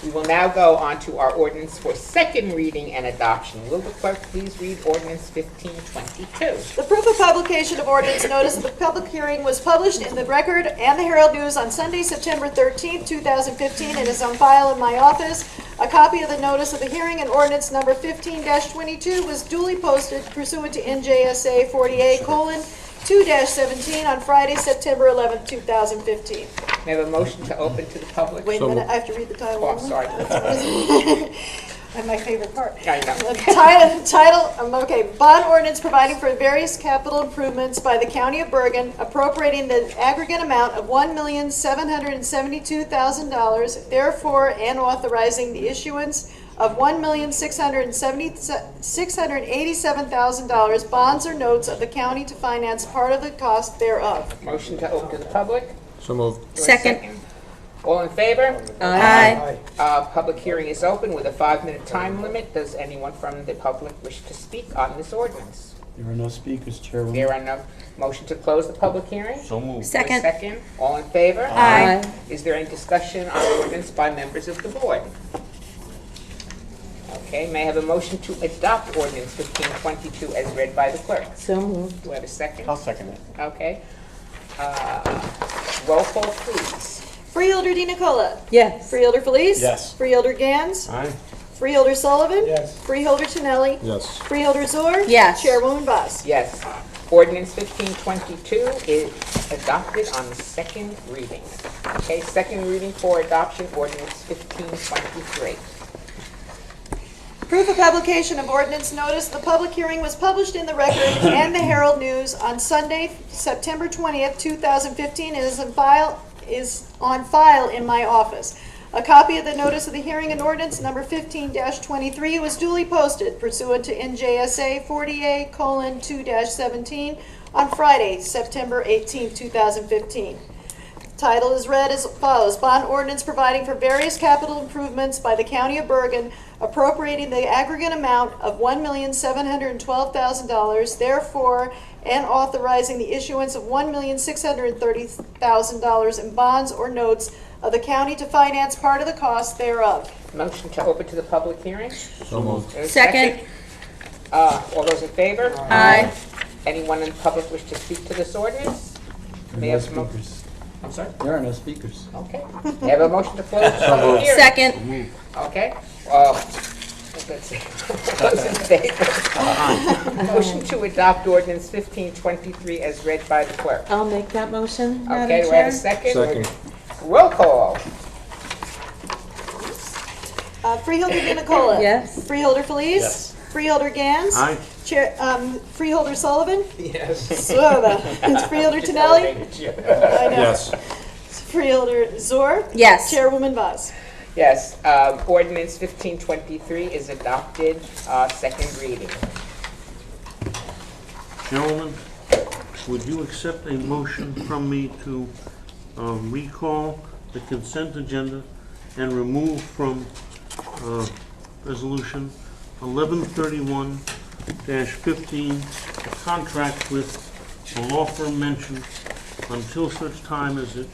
We will now go on to our ordinance for second reading and adoption. Will the clerk please read ordinance 1522? The proof of publication of ordinance notice of the public hearing was published in the Record and the Herald News on Sunday, September 13th, 2015, and is on file in my office. A copy of the notice of the hearing and ordinance number 15-22 was duly posted pursuant to NJSA 48:2-17 on Friday, September 11th, 2015. May I have a motion to open to the public? Wait a minute, I have to read the title. Oh, I'm sorry. And my favorite part. I know. Okay, bond ordinance providing for various capital improvements by the County of Bergen, appropriating the aggregate amount of $1,772,000, therefore, and authorizing the issuance of $1,687,000 bonds or notes of the county to finance part of the cost thereof. Motion to open to the public? So moved. Do I Second. All in favor? Aye. Public hearing is open with a 5-minute time limit. Does anyone from the public wish to speak on this ordinance? There are no speakers, Chairwoman. There are no. Motion to close the public hearing? So moved. Second. Second. All in favor? Aye. Is there any discussion on the ordinance by members of the board? Okay, may I have a motion to adopt ordinance 1522 as read by the clerk? So moved. Do I have a second? I'll second it. Okay. Roll call, please. Freeholder Di Nicola? Yes. Freeholder Felice? Yes. Freeholder Gans? Aye. Freeholder Sullivan? Yes. Freeholder Tonelli? Yes. Freeholder Zor? Yes. Chairwoman Boss? Yes. Ordinance 1522 is adopted on the second reading. Okay, second reading for adoption, ordinance 1523. Proof of publication of ordinance notice. The public hearing was published in the Record and the Herald News on Sunday, September 20th, 2015, and is on file in my office. A copy of the notice of the hearing and ordinance number 15-23 was duly posted pursuant to NJSA 48:2-17 on Friday, September 18th, 2015. Title is read as follows. Bond ordinance providing for various capital improvements by the County of Bergen, appropriating the aggregate amount of $1,712,000, therefore, and authorizing the issuance of $1,630,000 in bonds or notes of the county to finance part of the cost thereof. Motion to open to the public hearing? So moved. There's a Second. All those in favor? Aye. Anyone in the public wish to speak to this ordinance? May I No have some- speakers. I'm sorry? There are no speakers. Okay. May I have a motion to close the public hearing? Second. Okay. Let's see. Those in favor? Motion to adopt ordinance 1523 as read by the clerk. I'll make that motion, Madam Okay, do I have a Chair. second? Roll call. Freeholder DeNicola. Yes. Freeholder Felice. Yes. Freeholder Gans. Aye. Chair, Freeholder Sullivan. Yes. Sloba. Freeholder Tonelli. I know. Yes. Freeholder Zor. Yes. Chairwoman Vaz. Yes, ordinance 1523 is adopted, second reading. Gentlemen, would you accept a motion from me to recall the consent agenda and remove from resolution 1131-15 a contract with the law firm mentioned until such time as it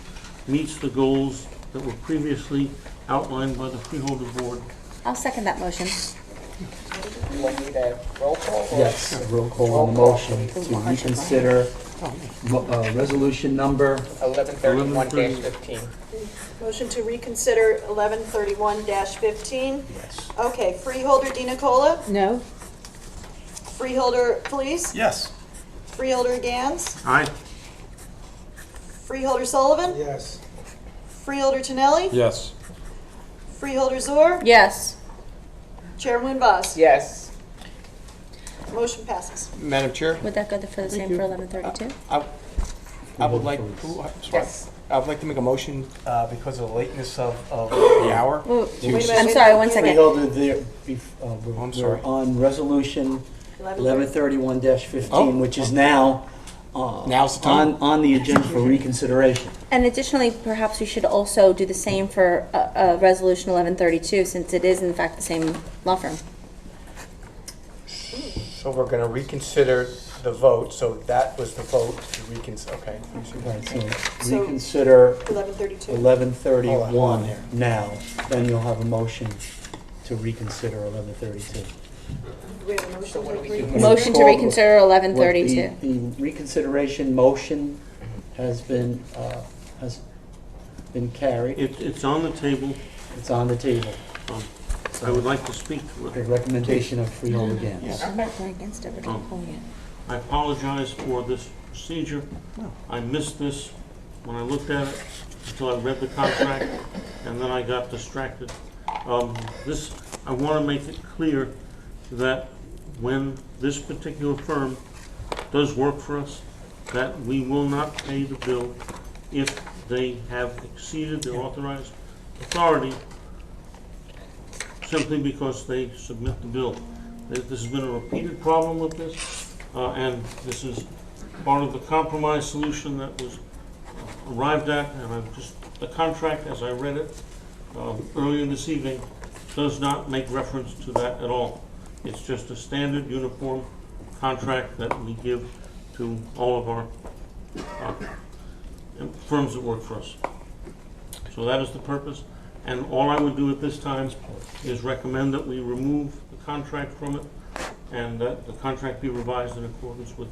meets the goals that were previously outlined by the Freeholder Board? I'll second that motion. You want me to roll call? or- Yes, a roll call on the motion to reconsider resolution number 1131-15. Motion to reconsider 1131-15. Yes. Okay, Freeholder DeNicola. No? Freeholder Felice. Yes. Freeholder Gans. Aye. Freeholder Sullivan. Yes. Freeholder Tonelli. Yes. Freeholder Zor. Yes. Chairwoman Vaz. Yes. Motion passes. Madam Chair, Would that go for the same for 1132? I would like, Yes. I would like to make a motion because of the lateness of the hour. Ooh, Wait a minute, I'm wait a sorry, minute, one wait a second. Freeholder, I'm we're sorry. on resolution 1131-15, Oh. which is now Now's the time. on the agenda for reconsideration. And additionally, perhaps we should also do the same for resolution 1132, since it is in fact the same law firm. So we're going to reconsider the vote, so that was the vote to reconsider, okay. Right, so So- reconsider 1132. 1131 Hold on here. now, then you'll have a motion to reconsider 1132. Do we have a motion? So what do we do? to Motion to Call- reconsider 1132. What the reconsideration motion has been carried. It's on the table. It's on the table. I would like to speak to The it. recommendation of Freeholder Gans. Yes. We're against it, we're not pulling it. I apologize for this procedure. I missed this when I looked at it until I read the contract, and then I got distracted. I want to make it clear that when this particular firm does work for us, that we will not pay the bill if they have exceeded their authorized authority simply because they submit the bill. This has been a repeated problem with this, and this is part of the compromise solution that was arrived at, and the contract, as I read it earlier this evening, does not make reference to that at all. It's just a standard uniform contract that we give to all of our firms that work for us. So that is the purpose, and all I would do at this time is recommend that we remove the contract from it and that the contract be revised in accordance with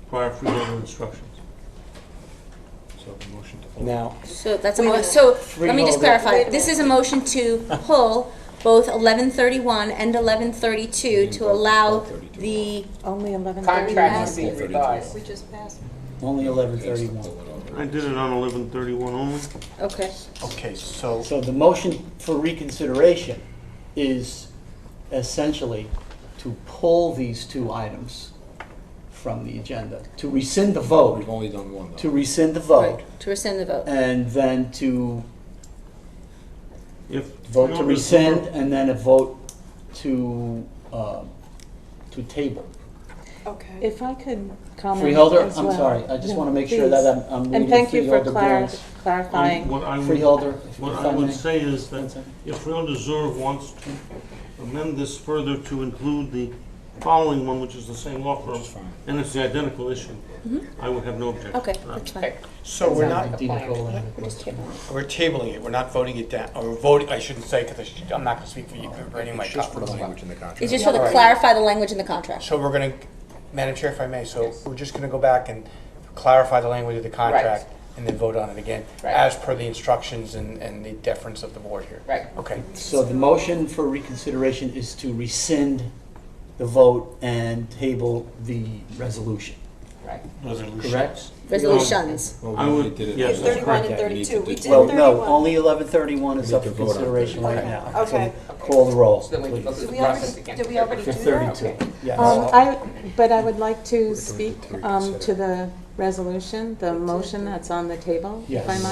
prior freeholder instructions. Now, So that's so let me just clarify. This is a motion to pull both 1131 and 1132 to allow the Only 1131. Contract to be revised. We just passed. Only 1131. I did it on 1131 only. okay. okay, so So the motion for reconsideration is essentially to pull these two items from the agenda, to rescind the vote. We've only done one, though. To rescind the vote, Right, to rescind the vote. and then to If vote to freeholders rescind, were- and then a vote to table. Okay. If I could comment Freeholder, as I'm well. sorry, I just No, want to make sure please. that I'm reading And thank you for Freeholder Gans. clarifying. What I would- Freeholder, What if I I would may. say is One that second. if Freeholder Zur wants to amend this further to include the following one, which is the same law firm, and it's the identical issue, I would have no objection. Okay, to that. that's fine. so we're not, DeNicola had a We're just question. tabling. we're tabling it, we're not voting it down, or voting, I shouldn't say, because I'm not going to speak for you, for any of my It's just for the colleagues. language in the contract. It's just for the Alright. clarify the language in the contract. So we're going to, Madam Chair, if I may, so we're just going to go back and clarify the language of the contract and then vote on it again, Right. as per the instructions and the deference of the board here. Right. Okay. So the motion for reconsideration is to rescind the vote and table the resolution. Right. Correct? Resolutions. I would, yes, that's 31 correct. and 32. We did Well, 31. no, only 1131 is up for consideration right Okay. now. Okay. So call the roll, So then we can go please. through Did the we process already, again. did we already For do that? 32, yes. But I would like to speak to the resolution, the motion that's on the table, if I Yes.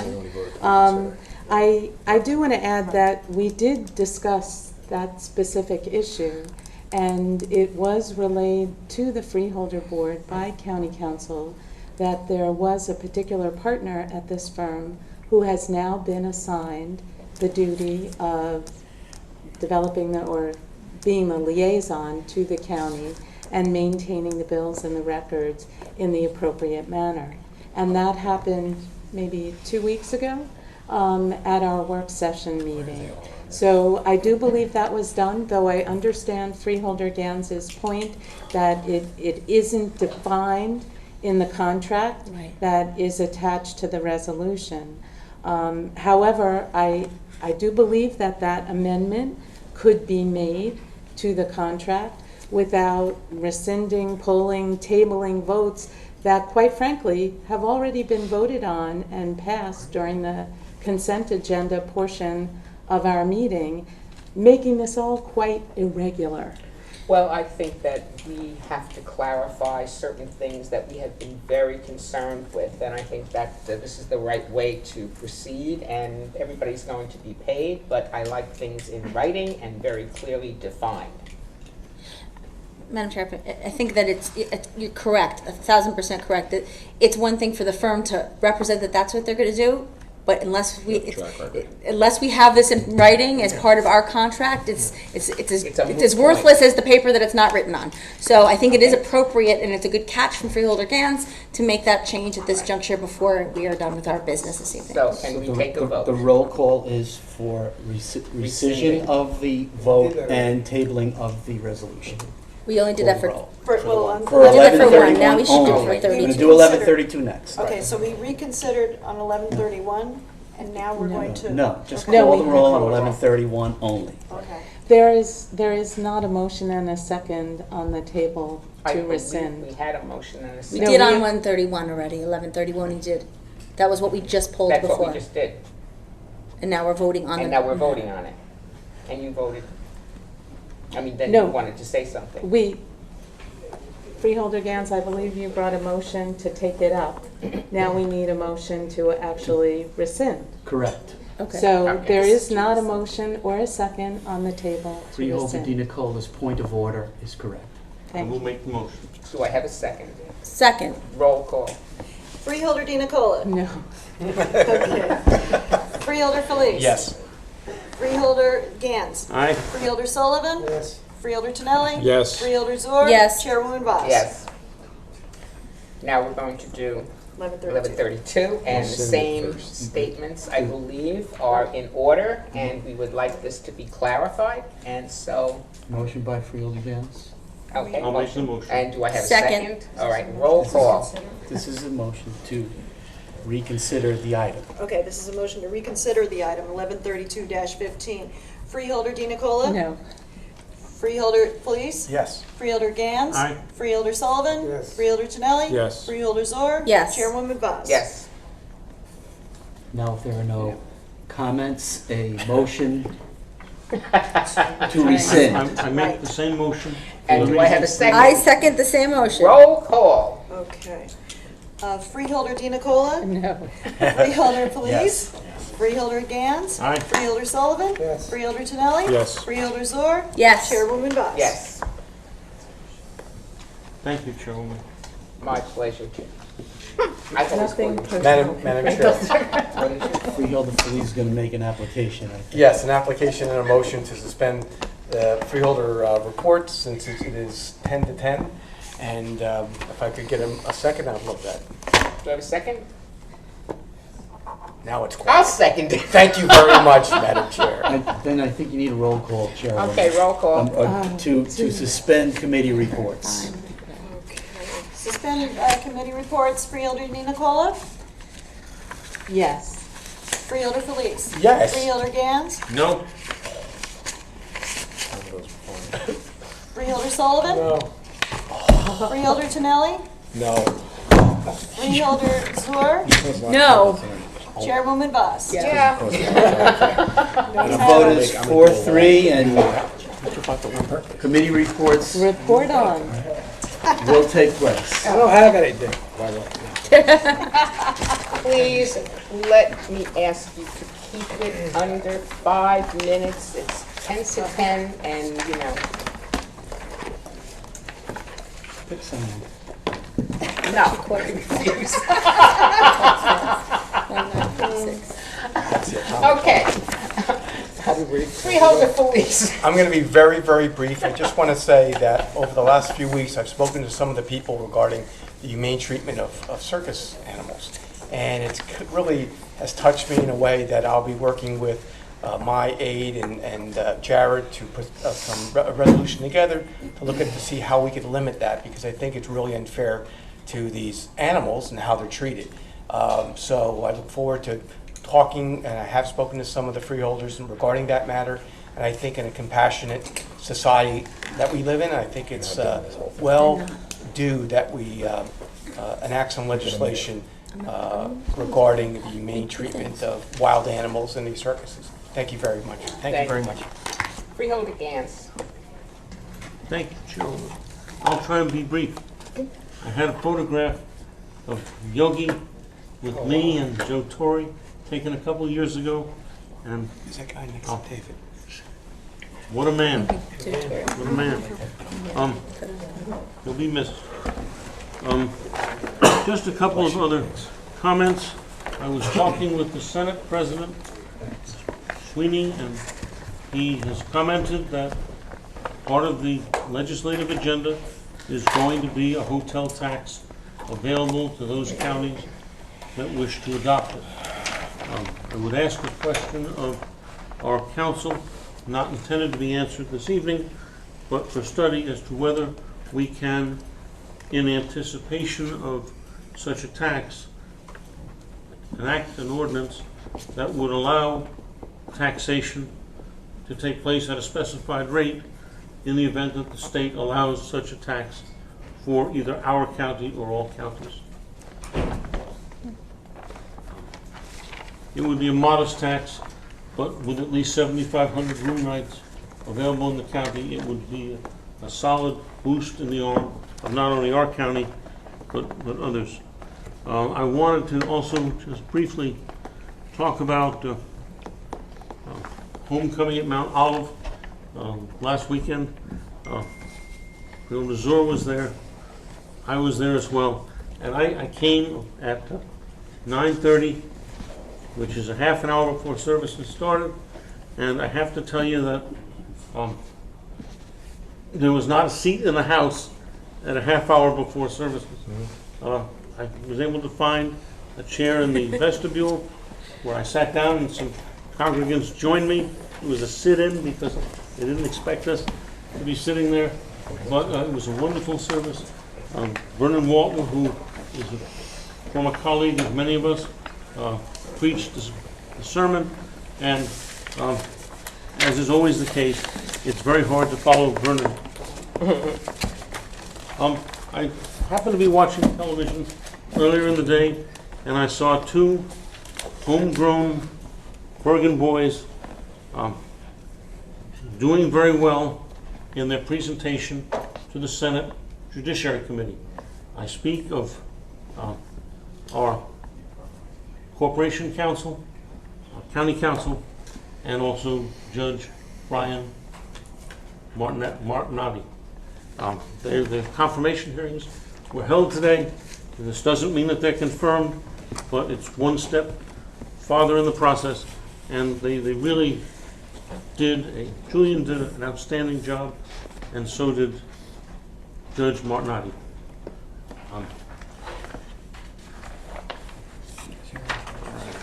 might. I do want to add that we did discuss that specific issue, and it was relayed to the Freeholder Board by County Council that there was a particular partner at this firm who has now been assigned the duty of developing or being the liaison to the county and maintaining the bills and the records in the appropriate manner. And that happened maybe 2 weeks ago at our work session meeting. So I do believe that was done, though I understand Freeholder Gans's point that it isn't defined in the contract that is attached to the resolution. However, I do believe that that amendment could be made to the contract without rescinding, pulling, tabling votes that, quite frankly, have already been voted on and passed during the consent agenda portion of our meeting, making this all quite irregular. Well, I think that we have to clarify certain things that we have been very concerned with, and I think that this is the right way to proceed, and everybody's going to be paid, but I like things in writing and very clearly defined. Madam Chair, I think that you're correct, 1,000% correct, that it's one thing for the firm to represent that that's what they're going to do, but unless we have this in writing as part of our contract, it's as worthless as the paper that it's not written on. So I think it is appropriate, and it's a good catch from Freeholder Gans to make that change at this juncture before we are done with our business this evening. So can we take a vote? The roll call is for rescission of the vote and tabling of the resolution. We only did that for For 11:31. Now we should do it for 32. We're going to do 11:32 next. Okay, so we reconsidered on 11:31, and now we're going to... No, just Okay. call the roll on 11:31 only. Okay. There is not a motion and a second on the table to rescind. We had a motion and a We second. did on 131 already, 11:31 we did. That was what we just pulled That's before. what we just did. And now we're voting on And now we're voting on it. And you voted, I mean, then you No. wanted to say something. Freeholder Gans, I believe you brought a motion to take it up. Now we need a motion to actually rescind. Correct. Okay. So Okay. there is not a motion or a second on the table to Freeholder rescind. DiNicola's point of order is correct. I Thank will you. make the motion. Do I have a second? Second. Roll call. Freeholder DiNicola. No. Okay. Freeholder Felice. Yes. Freeholder Gans. Aye. Freeholder Sullivan. Yes. Freeholder Tonelli. Yes. Freeholder Zor. Yes. Chairwoman Vaz. Yes. Now we're going to do 11:32, and the same statements, I believe, are in order, and we would like this to be clarified, and so, Motion by Freeholder Gans. okay. I'll make the motion. And do I have a Second. second? All right, roll call. This is a motion to reconsider the item. Okay, this is a motion to reconsider the item, 1132-15. Freeholder DiNicola. No. Freeholder Felice. Yes. Freeholder Gans. Aye. Freeholder Sullivan. Yes. Freeholder Tonelli. Yes. Freeholder Zor. Yes. Chairwoman Vaz. Yes. Now, if there are no comments, a motion to rescind. I make the same motion. for And the do I have a reasons- second? I second the same motion. Roll call. Okay. Freeholder DiNicola. No. Freeholder Felice. Yes. Freeholder Gans. Aye. Freeholder Sullivan. Yes. Freeholder Tonelli. Yes. Freeholder Zor. Yes. Chairwoman Vaz. Yes, Thank you, Chairwoman. my pleasure. I thought it was Nothing going- personal. Madam Chair. What is it? Freeholder Felice is going to make an application, I think. Yes, an application and a motion to suspend the freeholder report since it is 10 to 10. And if I could get a second, I'd love that. Do I have a second? Now it's I'll quiet. second it. Thank you very much, Madam Chair. Then I think you need a roll call, Chairwoman. Okay, roll call. To suspend committee reports. Okay. Suspend committee reports. Freeholder DiNicola. Yes. Freeholder Felice? Yes. Freeholder Gans? No. Freeholder Sullivan? No. Freeholder Tonelli? No. Freeholder Zur? No. Chairwoman Voss? Yeah. And the vote is 4-3, and committee reports Report on. will take place. I don't have anything, by the way. Please let me ask you to keep it under 5 minutes. It's 10 to 10, and you know. Pick someone. No, quite confused. Okay. Freeholder Felice. I'm going to be very, very brief. I just want to say that over the last few weeks, I've spoken to some of the people regarding the humane treatment of circus animals. And it really has touched me in a way that I'll be working with my aide and Jared to put a resolution together to look at to see how we could limit that, because I think it's really unfair to these animals and how they're treated. So I look forward to talking, and I have spoken to some of the freeholders regarding that matter. And I think in a compassionate society that we live in, I think it's well due that we enact some legislation regarding the humane treatment of wild animals in these circuses. Thank you very much. Thank you very much. Freeholder Gans. Thank you, Chairwoman. I'll try and be brief. I had a photograph of Yogi with me and Joe Torre taken a couple years ago, and Is that guy next to David? what a man. What a man. He'll be missed. Just a couple of other comments. I was talking with the Senate President, Sweeney, and he has commented that part of the legislative agenda is going to be a hotel tax available to those counties that wish to adopt it. I would ask a question of our council, not intended to be answered this evening, but for study as to whether we can, in anticipation of such a tax, enact an ordinance that would allow taxation to take place at a specified rate in the event that the state allows such a tax for either our county or all counties. It would be a modest tax, but with at least 7,500 room nights available in the county, it would be a solid boost in the arm of not only our county, but others. I wanted to also just briefly talk about homecoming at Mount Olive last weekend. Freeholder Zur was there. I was there as well. And I came at 9:30, which is a half an hour before services started. And I have to tell you that there was not a seat in the house at a half hour before services. I was able to find a chair in the vestibule where I sat down, and some congregants joined me. It was a sit-in because they didn't expect us to be sitting there, but it was a wonderful service. Vernon Walton, who is a former colleague of many of us, preached the sermon, and as is always the case, it's very hard to follow Vernon. I happened to be watching television earlier in the day, and I saw two homegrown Bergen boys doing very well in their presentation to the Senate Judiciary Committee. I speak of our Corporation Council, our County Council, and also Judge Brian Martinotti. The confirmation hearings were held today. This doesn't mean that they're confirmed, but it's one step farther in the process, and they really Julian did an outstanding job, and so did Judge Martinotti.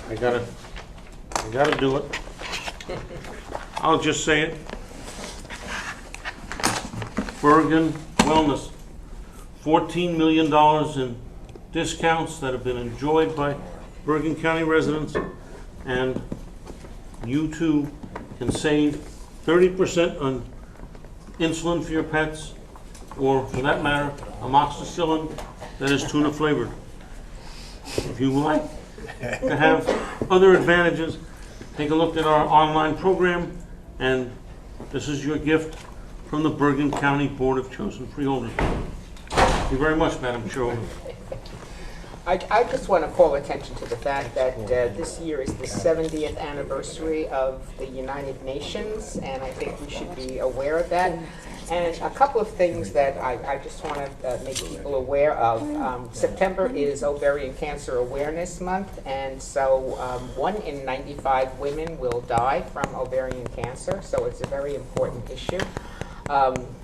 I gotta do it. I'll just say it. Bergen Wellness, $14 million in discounts that have been enjoyed by Bergen County residents, and you too can save 30% on insulin for your pets, or for that matter, amoxicillin that is tuna flavored. If you would like to have other advantages, take a look at our online program, and this is your gift from the Bergen County Board of Chosen Freeholders. Thank you very much, Madam Chairwoman. I just want to call attention to the fact that this year is the 70th anniversary of the United Nations, and I think we should be aware of that. And a couple of things that I just want to make people aware of. September is Ovarian Cancer Awareness Month, and so 1 in 95 women will die from ovarian cancer, so it's a very important issue.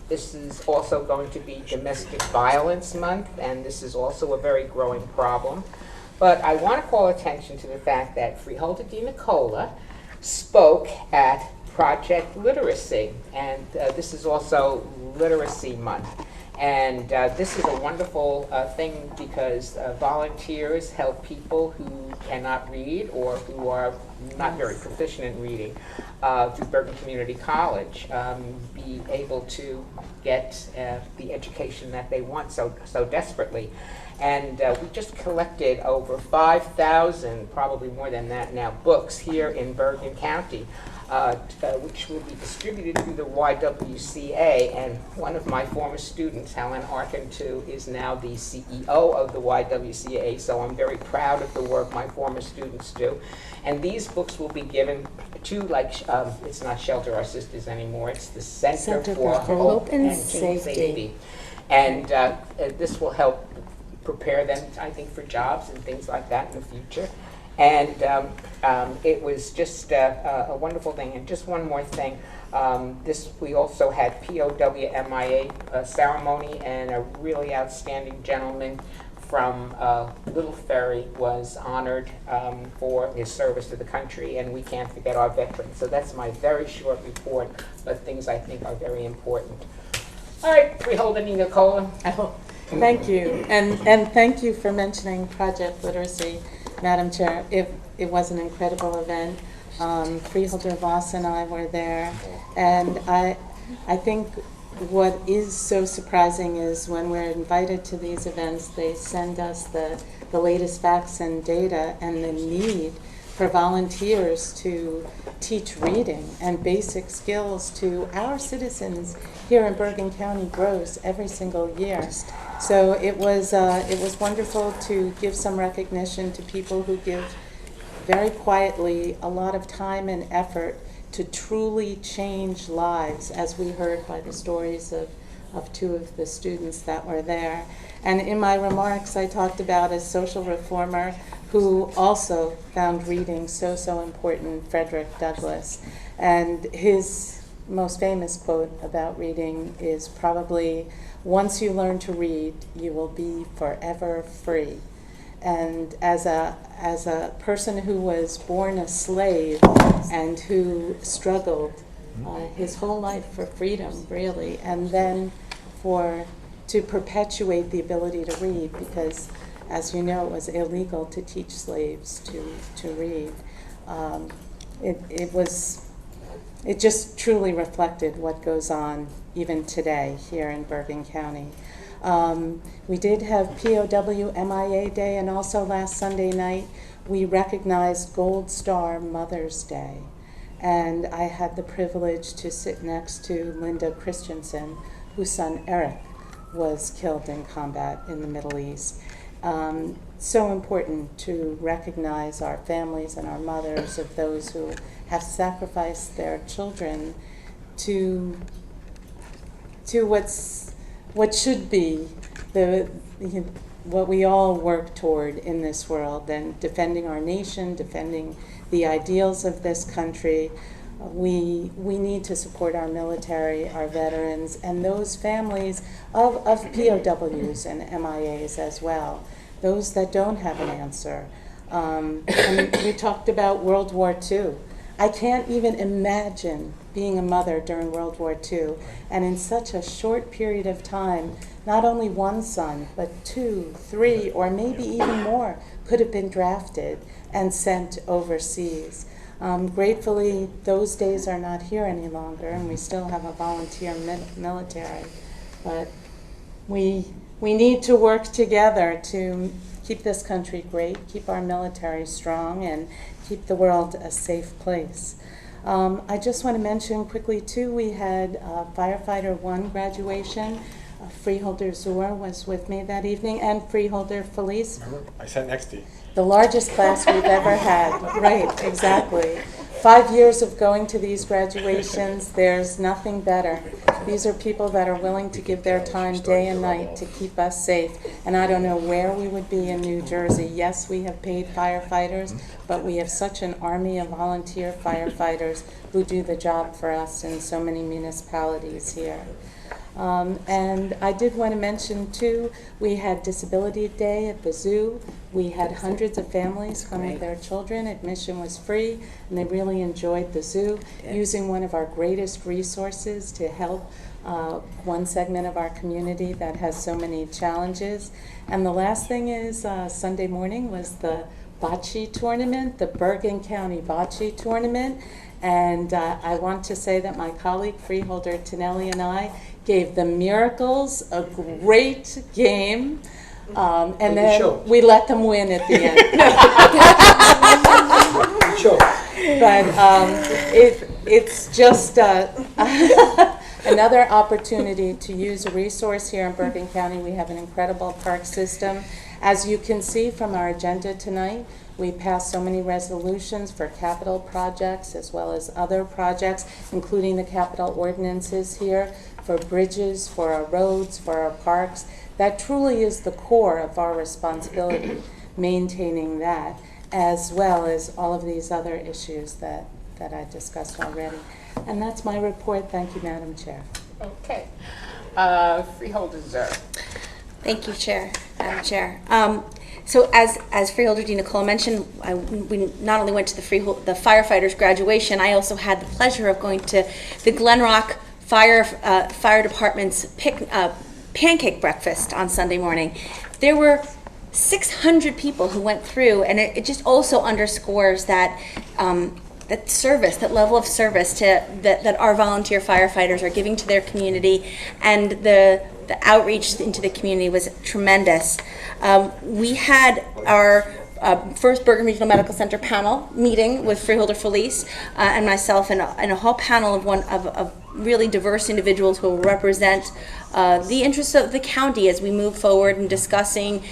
This is also going to be Domestic Violence Month, and this is also a very growing problem. But I want to call attention to the fact that Freeholder DiNicola spoke at Project Literacy, and this is also Literacy Month. And this is a wonderful thing because volunteers help people who cannot read or who are not very proficient in reading through Bergen Community College be able to get the education that they want so desperately. And we just collected over 5,000, probably more than that now, books here in Bergen County, which will be distributed through the YWCA. And one of my former students, Helen Arkin, is now the CEO of the YWCA, so I'm very proud of the work my former students do. And these books will be given to, like, it's not Shelter Our Sisters anymore, it's the Center for Hope and Safety. And this will help prepare them, I think, for jobs and things like that in the future. And it was just a wonderful thing. And just one more thing, we also had POWMIA ceremony, and a really outstanding gentleman from Little Ferry was honored for his service to the country, and we can't forget our veterans. So that's my very short report, but things I think are very important. All right, Freeholder DiNicola. Thank you, and thank you for mentioning Project Literacy, Madam Chair. It was an incredible event. Freeholder Voss and I were there, and I think what is so surprising is when we're invited to these events, they send us the latest facts and data, and the need for volunteers to teach reading and basic skills to our citizens here in Bergen County grows every single year. So it was wonderful to give some recognition to people who give very quietly a lot of time and effort to truly change lives, as we heard by the stories of two of the students that were there. And in my remarks, I talked about a social reformer who also found reading so important, Frederick Douglass. And his most famous quote about reading is probably, "Once you learn to read, you will be forever free." And as a person who was born a slave and who struggled his whole life for freedom, really, and then to perpetuate the ability to read, because, as you know, it was illegal to teach slaves to read. It just truly reflected what goes on even today here in Bergen County. We did have POWMIA Day, and also last Sunday night we recognized Gold Star Mother's Day. And I had the privilege to sit next to Linda Christensen, whose son Eric was killed in combat in the Middle East. So important to recognize our families and our mothers of those who have sacrificed their children to what should be what we all work toward in this world, and defending our nation, defending the ideals of this country. We need to support our military, our veterans, and those families of POWs and MIAs as well, those that don't have an answer. And we talked about World War II. I can't even imagine being a mother during World War II, and in such a short period of time, not only one son, but 2, 3, or maybe even more could have been drafted and sent overseas. Gratefully, those days are not here any longer, and we still have a volunteer military. But we need to work together to keep this country great, keep our military strong, and keep the world a safe place. I just want to mention quickly, too, we had Firefighter 1 graduation. Freeholder Zor was with me that evening, and Freeholder Felice. Remember, I sat next to you. The largest class we've ever had. Right, exactly. 5 years of going to these graduations, there's nothing better. These are people that are willing to give their time day and night to keep us safe. And I don't know where we would be in New Jersey. Yes, we have paid firefighters, but we have such an army of volunteer firefighters who do the job for us in so many municipalities here. And I did want to mention, too, we had Disability Day at the zoo. We had hundreds of families come with their children. Admission was free, and they really enjoyed the zoo, using one of our greatest resources to help one segment of our community that has so many challenges. And the last thing is Sunday morning was the bocce tournament, the Bergen County Bocce Tournament. And I want to say that my colleague, Freeholder Tonelli, and I gave the Miracles a great game. And then we let them win at the end. But it's just another opportunity to use a resource here in Bergen County. We have an incredible park system. As you can see from our agenda tonight, we passed so many resolutions for capital projects as well as other projects, including the capital ordinances here for bridges, for our roads, for our parks. That truly is the core of our responsibility, maintaining that, as well as all of these other issues that I discussed already. And that's my report. Thank you, Madam Chair. Okay. Freeholder Zur. Thank you, Madam Chair. So as Freeholder Dina Cole mentioned, we not only went to the firefighters graduation, I also had the pleasure of going to the Glen Rock Fire Department's pancake breakfast on Sunday morning. There were 600 people who went through, and it just also underscores that that service, that level of service that our volunteer firefighters are giving to their community, and the outreach into the community was tremendous. We had our first Bergen Regional Medical Center panel meeting with Freeholder Felice and myself, and a whole panel of really diverse individuals who will represent the interests of the county as we move forward in discussing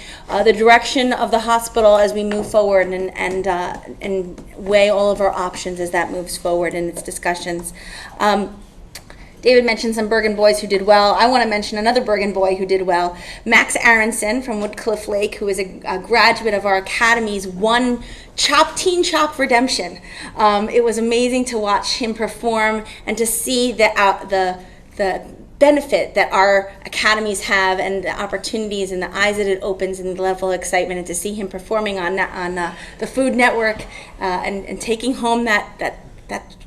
the direction of the hospital as we move forward and weigh all of our options as that moves forward in its discussions. David mentioned some Bergen boys who did well. I want to mention another Bergen boy who did well, Max Aronson from Woodcliff Lake, who is a graduate of our Academy's Teen Chop Redemption. It was amazing to watch him perform and to see the benefit that our academies have and the opportunities and the eyes that it opens and the level of excitement, and to see him performing on the Food Network and taking home that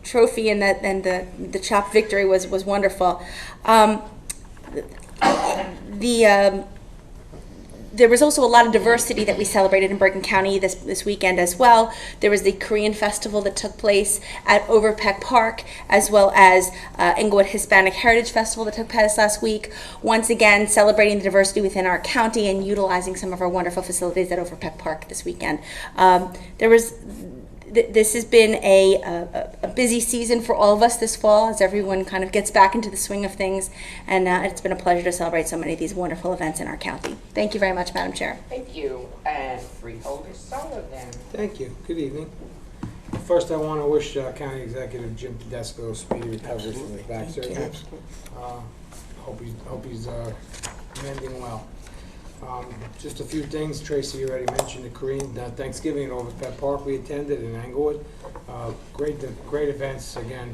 trophy and the Chop victory was wonderful. There was also a lot of diversity that we celebrated in Bergen County this weekend as well. There was the Korean festival that took place at Overpeck Park, as well as Inglewood Hispanic Heritage Festival that took place last week. Once again, celebrating the diversity within our county and utilizing some of our wonderful facilities at Overpeck Park this weekend. This has been a busy season for all of us this fall as everyone kind of gets back into the swing of things, and it's been a pleasure to celebrate so many of these wonderful events in our county. Thank you very much, Madam Chair. Thank you. And Freeholder Sullivan. Thank you. Good evening. First, I want to wish County Executive Jim Tedesco speedy recovery from his back surgery. Hope he's mending well. Just a few things. Tracy already mentioned the Korean Thanksgiving at Overpeck Park we attended in Englewood. Great events, again,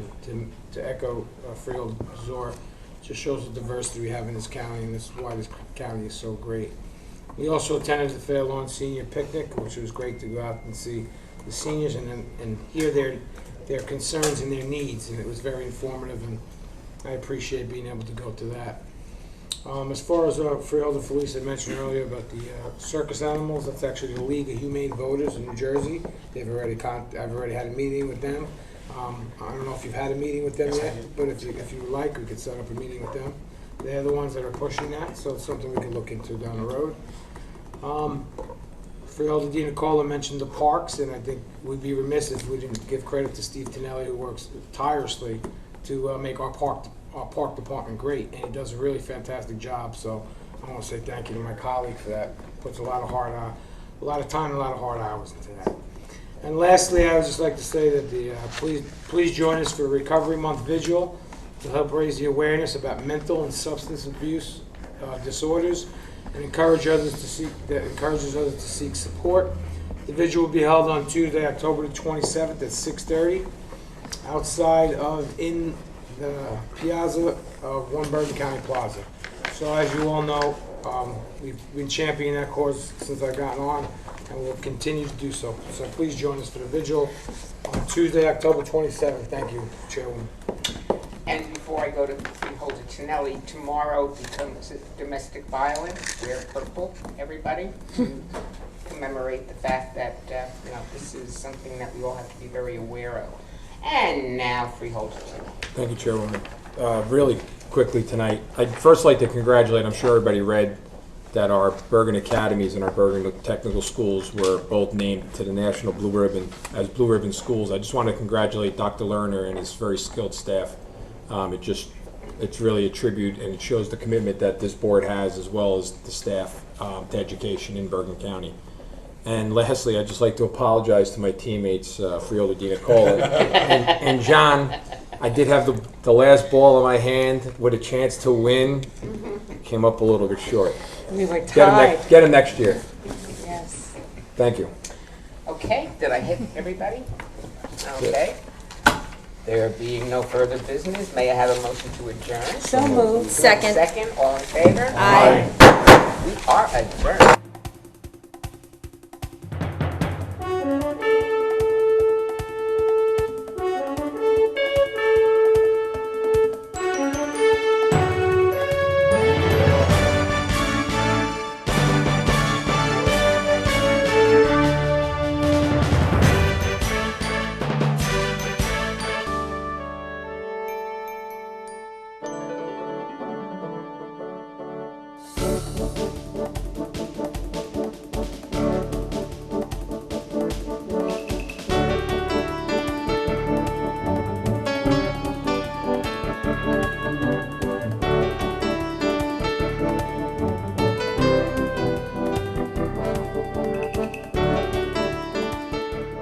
to echo Freeholder Zor. Just shows the diversity we have in this county, and this is why this county is so great. We also attended the Fair Lawn Senior Picnic, which was great to go out and see the seniors and hear their concerns and their needs, and it was very informative, and I appreciate being able to go to that. As far as Freeholder Felice had mentioned earlier about the circus animals, that's actually the League of Humane Voters in New Jersey. I've already had a meeting with them. I don't know if you've had a meeting with them yet, but if you would like, we could set up a meeting with them. They're the ones that are pushing that, so it's something we can look into down the road. Freeholder Di Nicola mentioned the parks, and I think we'd be remiss if we didn't give credit to Steve Tonelli, who works tirelessly to make our park department great, and he does a really fantastic job. So I want to say thank you to my colleague for that. Puts a lot of time, and a lot of hard hours into that. And lastly, I would just like to say that please join us for Recovery Month Vigil to help raise the awareness about mental and substance abuse disorders, and encourages others to seek support. The vigil will be held on Tuesday, October the 27th at 6:30, outside in the piazza of One Bergen County Plaza. So as you all know, we've been championing that cause since I've gotten on, and we'll continue to do so. So please join us for the vigil on Tuesday, October 27th. Thank you, Chairwoman. And before I go to Freeholder Tonelli, tomorrow becomes domestic violence. Wear purple, everybody, to commemorate the fact that this is something that we all have to be very aware of. And now, Freeholder Tonelli. Thank you, Chairwoman. Really quickly tonight, I'd first like to congratulate, I'm sure everybody read that our Bergen Academies and our Bergen Technical Schools were both named to the National Blue Ribbon as Blue Ribbon Schools. I just want to congratulate Dr. Lerner and his very skilled staff. It's really a tribute, and it shows the commitment that this board has, as well as the staff, to education in Bergen County. And lastly, I'd just like to apologize to my teammates, Freeholder Di Nicola and John. I did have the last ball in my hand with a chance to win. Came up a little bit short. We were tied. Get him next year. Yes. Thank you. Okay, did I hit everybody? Okay. There being no further business, may I have a motion to adjourn? So moved. Second. Second, all in favor? Aye. We are adjourned.